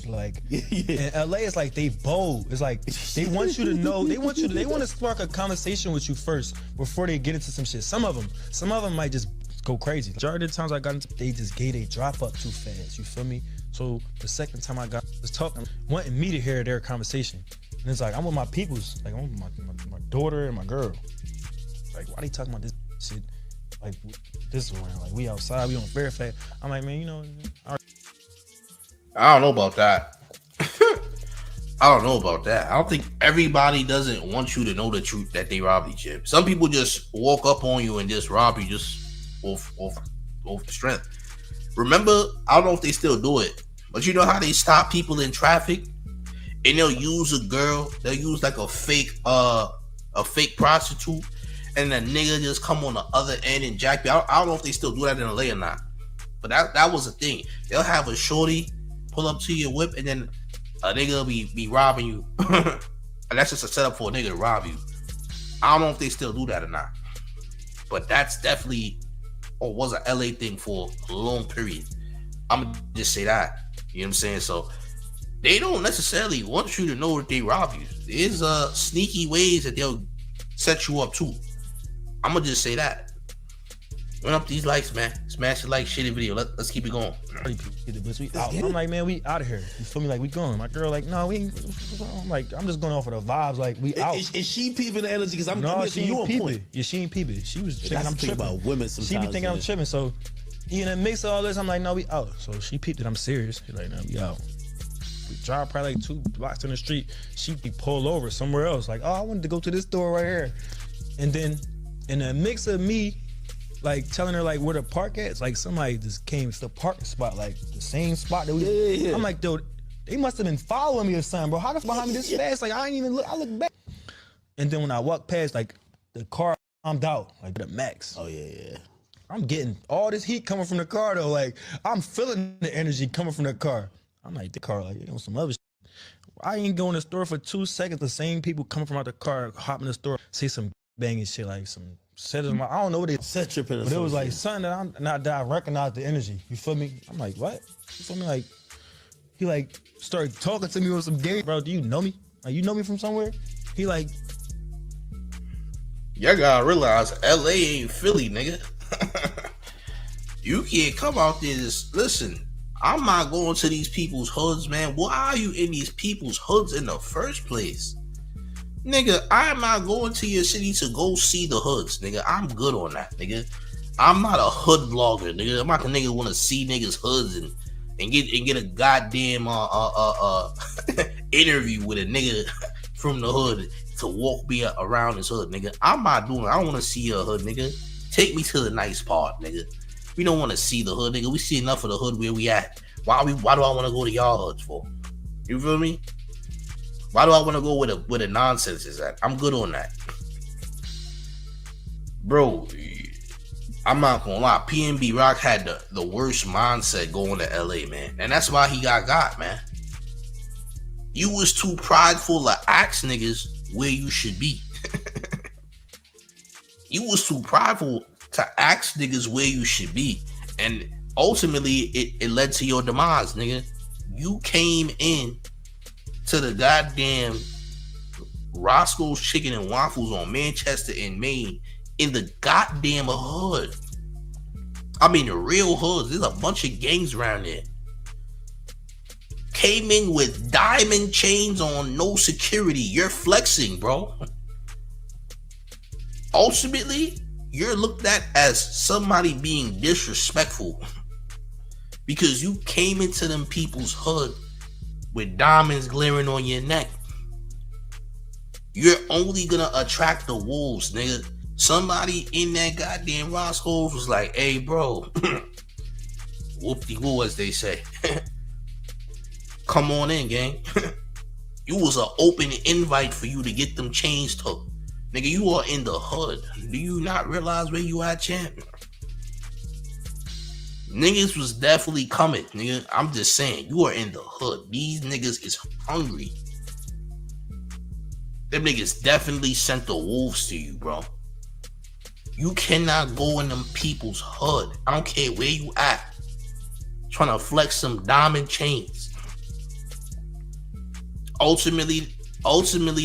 Like in LA, it's like they bold. It's like they want you to know. They want to spark a conversation with you first before they get into some shit. Some of them might just go crazy. Majority of the times I got into, they just gave a drop up too fast. You feel me? So the second time I was talking, wanting me to hear their conversation, and it's like I'm with my peoples, like I'm with my daughter and my girl. Like why they talking about this shit? Like this around, like we outside, we on Fairfax. I'm like, man, you know. I don't know about that. I don't think everybody doesn't want you to know the truth that they robbed you, Chip. Some people just walk up on you and just rob you just off the strength. Remember, I don't know if they still do it, but you know how they stop people in traffic and they'll use a girl, they'll use like a fake prostitute, and the nigga just come on the other end and jack you. I don't know if they still do that in LA or not, but that was a thing. They'll have a shorty pull up to your whip, and then a nigga be robbing you. And that's just a setup for a nigga to rob you. I don't know if they still do that or not, but that's definitely was an LA thing for a long period. I'm gonna just say that. You know what I'm saying? So they don't necessarily want you to know that they rob you. There's sneaky ways that they'll set you up too. I'm gonna just say that. Run up these likes, man. Smash the like, share the video. Let's keep it going. I'm like, man, we out of here. You feel me? Like we going. My girl, like, no, we ain't. I'm like, I'm just going off of the vibes. Like we out. Is she peeping the energy? Because I'm she ain't peeping. Yeah, she ain't peeping. She was thinking I'm tripping about women sometimes. She be thinking I'm tripping. So in the mix of all this, I'm like, no, we out. So she peeped that I'm serious. She's like, no, we out. We drive probably like 2 blocks in the street. She be pulled over somewhere else. Like, oh, I wanted to go to this store right here. And then in the mix of me, like telling her like where to park at, it's like somebody just came to the parking spot, like the same spot that we. Yeah. I'm like, dude, they must have been following me or something, bro. How the behind me this fast? Like I ain't even look. I look back, and then when I walk past, like the car, I'm out, like the max. Oh yeah. I'm getting all this heat coming from the car though. Like I'm feeling the energy coming from the car. I'm like the car, like some other shit. I ain't go in the store for 2 seconds. The same people coming from out the car, hop in the store, say some banging shit, like some. I don't know what it set tripping, but it was like something that I recognized the energy. You feel me? I'm like, what? You feel me? Like he like started talking to me with some game, bro. Do you know me? Like you know me from somewhere? He like, y'all gotta realize LA ain't Philly, nigga. You can't come out there. Listen, I'm not going to these people's hoods, man. Why are you in these people's hoods in the first place? Nigga, I'm not going to your city to go see the hoods, nigga. I'm good on that, nigga. I'm not a hood vlogger, nigga. I'm not the nigga want to see niggas hoods and get a goddamn interview with a nigga from the hood to walk me around his hood, nigga. I'm not doing it. I don't want to see your hood, nigga. Take me to the nice part, nigga. We don't want to see the hood, nigga. We see enough of the hood where we at. Why do I want to go to y'all hoods for? You feel me? Why do I want to go where the nonsense is at? I'm good on that. Bro, I'm not gonna lie. P&B Rock had the worst mindset going to LA, man. And that's why he got, man. You was too prideful to ask niggas where you should be. You was too prideful to ask niggas where you should be. And ultimately, it led to your demise, nigga. You came in to the goddamn Roscoe's Chicken and Waffles on Manchester and Maine in the goddamn hood. I mean, the real hoods. There's a bunch of gangs around there. came in with diamond chains on, no security. You're flexing, bro. Ultimately, you're looked at as somebody being disrespectful because you came into them people's hood with diamonds glaring on your neck. You're only gonna attract the wolves, nigga. Somebody in that goddamn Roscoe's was like, hey, bro, whoop-de-woo, as they say. Come on in, gang. You was an open invite for you to get them chains took. Nigga, you are in the hood. Do you not realize where you at, champ? Niggas was definitely coming, nigga. I'm just saying, you are in the hood. These niggas is hungry. Them niggas definitely sent the wolves to you, bro. You cannot go in them people's hood. I don't care where you at. Trying to flex some diamond chains. Ultimately,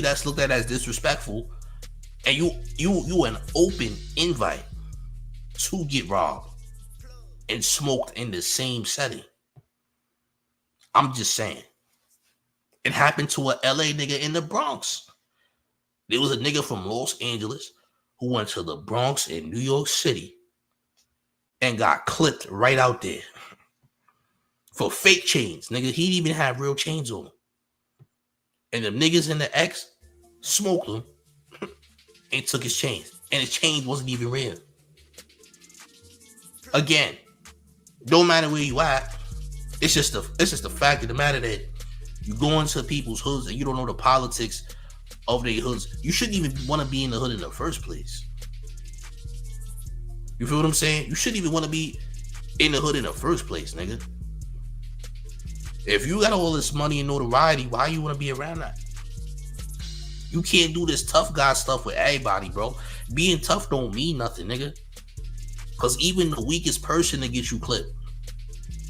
that's looked at as disrespectful. And you an open invite to get robbed and smoked in the same setting. I'm just saying. It happened to a LA nigga in the Bronx. There was a nigga from Los Angeles who went to the Bronx in New York City and got clipped right out there for fake chains. Nigga, he didn't even have real chains on him. And the niggas in the X smoked him and took his chains. And his chains wasn't even real. Again, don't matter where you at. It's just the fact of the matter that you go into people's hoods and you don't know the politics of their hoods. You shouldn't even want to be in the hood in the first place. You feel what I'm saying? You shouldn't even want to be in the hood in the first place, nigga. If you got all this money and notoriety, why you want to be around that? You can't do this tough guy stuff with everybody, bro. Being tough don't mean nothing, nigga. Because even the weakest person to get you clipped,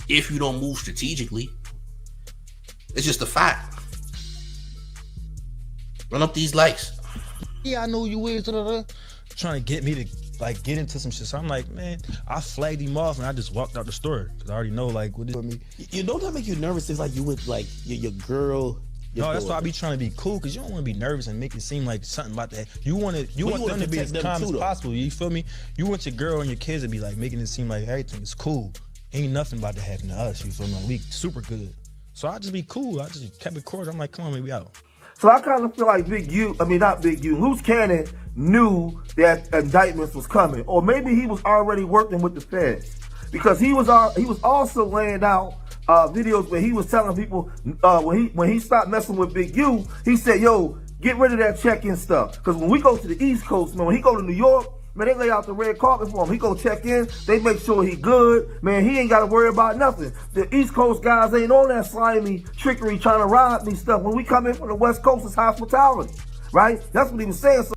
if you don't move strategically, it's just a fact. Run up these likes. Yeah, I know you is. Trying to get me to like get into some shit. So I'm like, man, I flagged him off and I just walked out the store because I already know like what it with me. You don't that make you nervous? It's like you with like your girl. No, that's why I be trying to be cool because you don't want to be nervous and make it seem like something about that. You want them to be as calm as possible. You feel me? You want your girl and your kids to be like making it seem like everything is cool. Ain't nothing about to happen to us. You feel me? We super good. So I just be cool. I just kept it cordial. I'm like, come on, maybe out. So I kind of feel like Luce Cannon knew that indictments was coming, or maybe he was already working with the feds because he was also laying out videos where he was telling people when he stopped messing with Big U, he said, "Yo, get rid of that check-in stuff." Because when we go to the East Coast, man, when he go to New York, man, they lay out the red carpet for him. He go check in, they make sure he good. Man, he ain't got to worry about nothing. The East Coast guys ain't on that slimy trickery trying to rob me stuff. When we come in from the West Coast, it's hospitality, right? That's what he was saying. So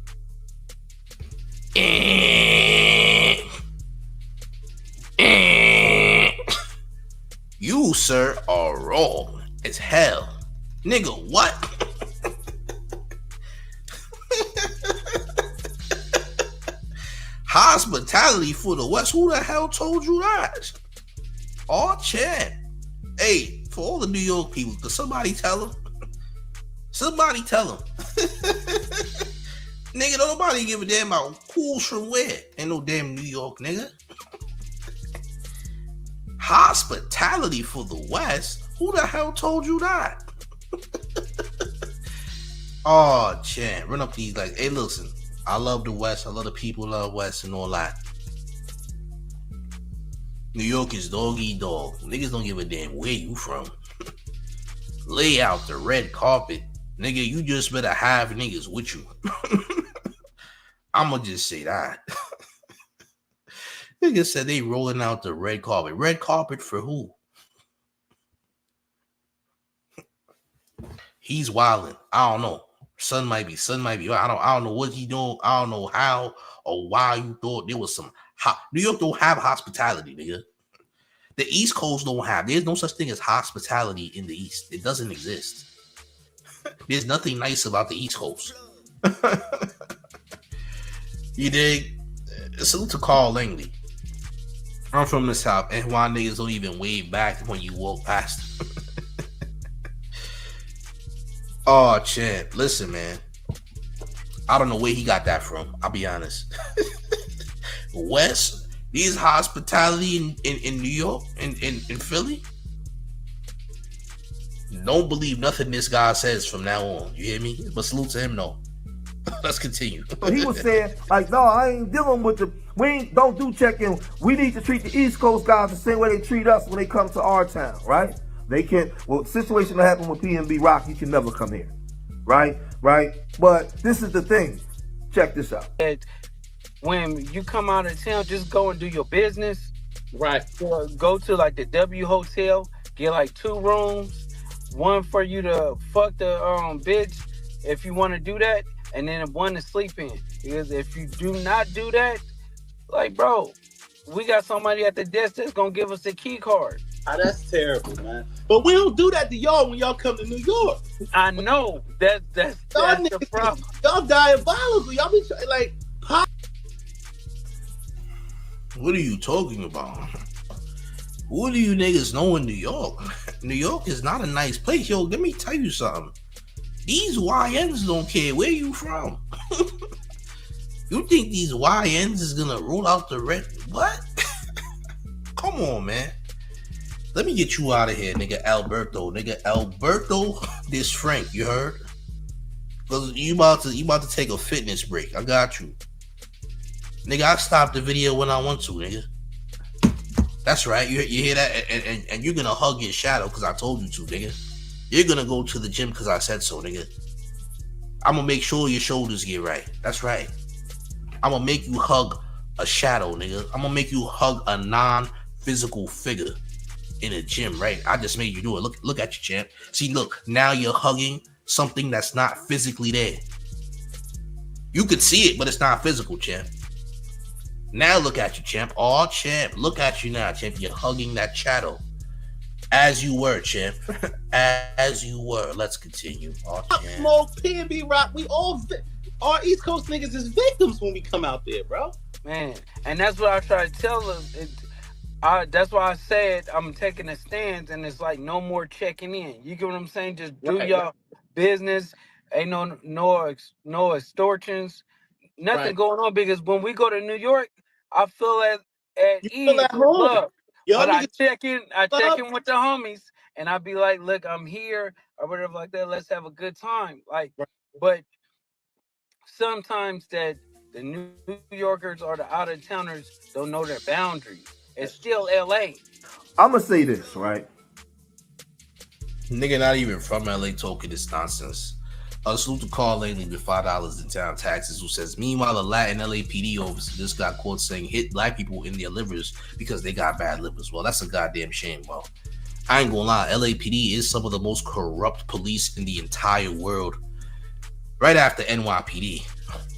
you, sir, are wrong as hell. Nigga, what? Hospitality for the West. Who the hell told you that? Oh, Chad. Hey, for all the New York people, could somebody tell them? Somebody tell them. Nigga, don't nobody give a damn about pools from where. Ain't no damn New York, nigga. Hospitality for the West? Who the hell told you that? Oh, Chad. Run up these like, hey, listen. I love the West. I love the people love West and all that. New York is dog eat dog. Niggas don't give a damn where you from. Lay out the red carpet. Nigga, you just better have niggas with you. I'ma just say that. Nigga said they rolling out the red carpet. Red carpet for who? He's wilding. I don't know. Son might be. I don't know what he doing. I don't know how or why you thought there was some New York don't have hospitality, nigga. The East Coast don't have. There's no such thing as hospitality in the East. It doesn't exist. There's nothing nice about the East Coast. You dig? Salute to Carl Langley. I'm from the South, and why niggas don't even wave back when you walk past. Oh, champ. Listen, man. I don't know where he got that from. I'll be honest. West, these hospitality in New York, in Philly. Don't believe nothing this guy says from now on. You hear me? But salute to him, no. Let's continue. So he was saying, like, no, I ain't dealing with don't do check-in. We need to treat the East Coast guys the same way they treat us when they come to our town, right? They can't, the situation that happened with P&B Rock, you can never come here, right? But this is the thing. Check this out. When you come out of town, just go and do your business. Right. Go to like the W Hotel, get like 2 rooms, one for you to fuck the bitch if you want to do that, and then one to sleep in. Because if you do not do that, like, bro, we got somebody at the desk that's gonna give us the key card. Oh, that's terrible, man. But we don't do that to y'all when y'all come to New York. I know. That's the problem. Y'all diabolical. Y'all be like pop. What are you talking about? What do you niggas know in New York? New York is not a nice place. Yo, let me tell you something. These YNs don't care where you from. You think these YNs is gonna roll out the red? What? Come on, man. Let me get you out of here, nigga. Alberto, this Frank, you heard? Cause you about to take a fitness break. I got you. Nigga, I stopped the video when I want to, nigga. That's right. You hear that? And you're gonna hug your shadow because I told you to, nigga. You're gonna go to the gym because I said so, nigga. I'm gonna make sure your shoulders get right. That's right. I'm gonna make you hug a shadow, nigga. I'm gonna make you hug a non-physical figure in a gym, right? I just made you do it. Look at you, champ. See, look, now you're hugging something that's not physically there. You could see it, but it's not physical, champ. Now look at you, champ. Oh, champ, look at you now, champ. You're hugging that shadow. As you were, champ. As you were. Let's continue. Oh, champ. Smoke, P&B Rock, we all, our East Coast niggas is victims when we come out there, bro. Man, and that's what I try to tell them. That's why I said I'm taking a stance, and it's like no more checking in. You get what I'm saying? Just do your business. Ain't no extortions, nothing going on. Because when we go to New York, I feel at ease. Look, but I check in with the homies, and I be like, look, I'm here or whatever like that. Let's have a good time. Like, but sometimes that the New Yorkers or the out of towners don't know their boundaries. It's still LA. I'm gonna say this, right? Nigga not even from LA talking this nonsense. Salute to Carl Langley with $5 in town taxes, who says, meanwhile, a Latin LAPD officer just got caught saying hit black people in their livers because they got bad livers. Well, that's a goddamn shame, bro. I ain't gonna lie, LAPD is some of the most corrupt police in the entire world. Right after NYPD,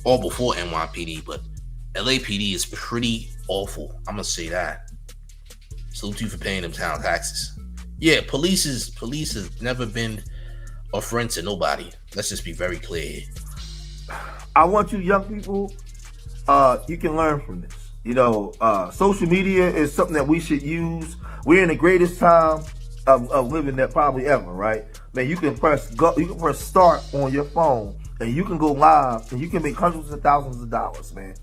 or before NYPD, but LAPD is pretty awful. I'm gonna say that. Salute you for paying them town taxes. Yeah, police has never been a friend to nobody. Let's just be very clear. I want you young people, you can learn from this. You know, social media is something that we should use. We're in the greatest time of living that probably ever, right? Man, you can press start on your phone and you can go live and you can make hundreds of thousands of dollars, man.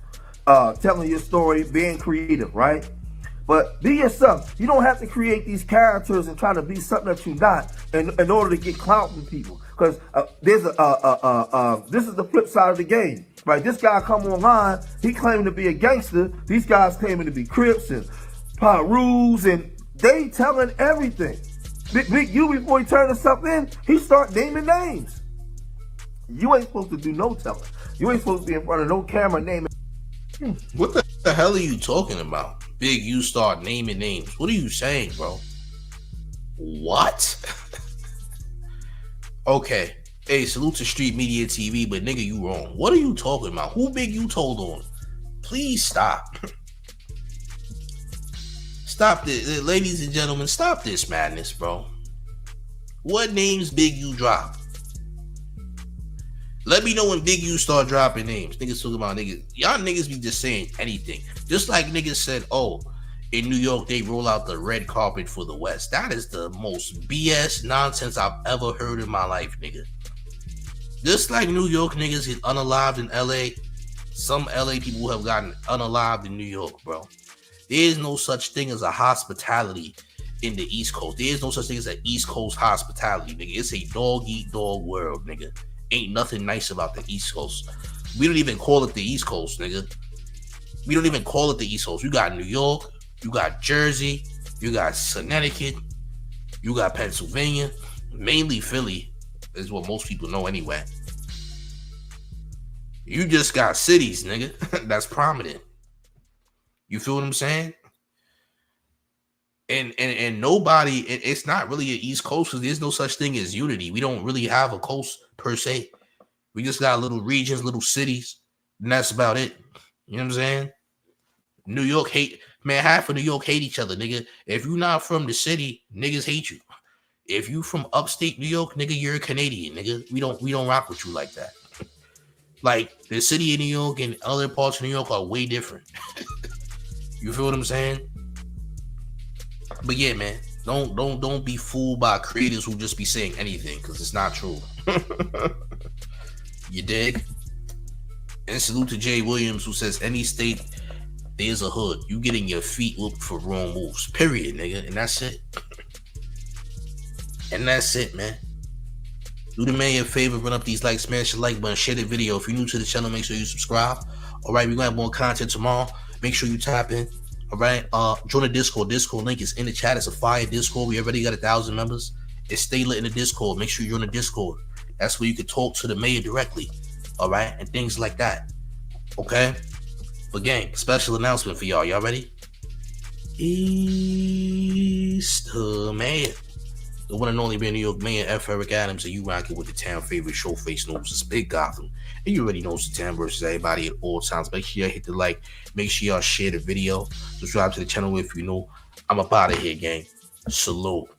Telling your story, being creative, right? But be yourself. You don't have to create these characters and try to be something that you're not in order to get clout from people. Because this is the flip side of the game, right? This guy come online, he claiming to be a gangster. These guys claiming to be Crips and Pirus, and they telling everything. Big you, before he turn himself in, he start naming names. You ain't supposed to do no telling. You ain't supposed to be in front of no camera naming. What the hell are you talking about? Big, you start naming names. What are you saying, bro? What? Okay. Hey, salute to Street Media TV, but nigga, you wrong. What are you talking about? Who Big you told on? Please stop. Stop this. Ladies and gentlemen, stop this madness, bro. What names Big you drop? Let me know when Big U start dropping names. Niggas talking about niggas. Y'all niggas be just saying anything. Just like niggas said, oh, in New York, they roll out the red carpet for the West. That is the most BS nonsense I've ever heard in my life, nigga. Just like New York niggas is unalived in LA, some LA people have gotten unalived in New York, bro. There is no such thing as a hospitality in the East Coast. There is no such thing as an East Coast hospitality, nigga. It's a dog-eat-dog world, nigga. Ain't nothing nice about the East Coast. We don't even call it the East Coast, nigga. We don't even call it the East Coast. You got New York, you got Jersey, you got Connecticut, you got Pennsylvania, mainly Philly is what most people know anyway. You just got cities, nigga, that's prominent. You feel what I'm saying? And nobody, it's not really an East Coast because there's no such thing as unity. We don't really have a coast per se. We just got little regions, little cities, and that's about it. You know what I'm saying? New York half of New York hate each other, nigga. If you're not from the city, niggas hate you. If you from upstate New York, nigga, you're a Canadian, nigga. We don't rock with you like that. Like the city of New York and other parts of New York are way different. You feel what I'm saying? But yeah, man, don't be fooled by creators who just be saying anything because it's not true. You dig? And salute to Jay Williams who says any state there's a hood. You getting your feet whooped for wrong moves. Period, nigga. And that's it. And that's it, man. Do the man a favor, run up these likes, smash the like button, share the video. If you're new to the channel, make sure you subscribe. All right, we're gonna have more content tomorrow. Make sure you tap in. All right, join the Discord. Discord link is in the chat. It's a fire Discord. We already got 1,000 members. It's stay lit in the Discord. Make sure you're in the Discord. That's where you can talk to the mayor directly. All right, and things like that. Okay, but gang, special announcement for y'all. Y'all ready? Easter Mayor. The one and only New York Mayor F. Eric Adams, and you rocking with the town favorite Showface news. It's Big Gotham. And you already know it's the town versus everybody at all times. Make sure y'all hit the like. Make sure y'all share the video. Subscribe to the channel if you know. I'm up out of here, gang. Salute.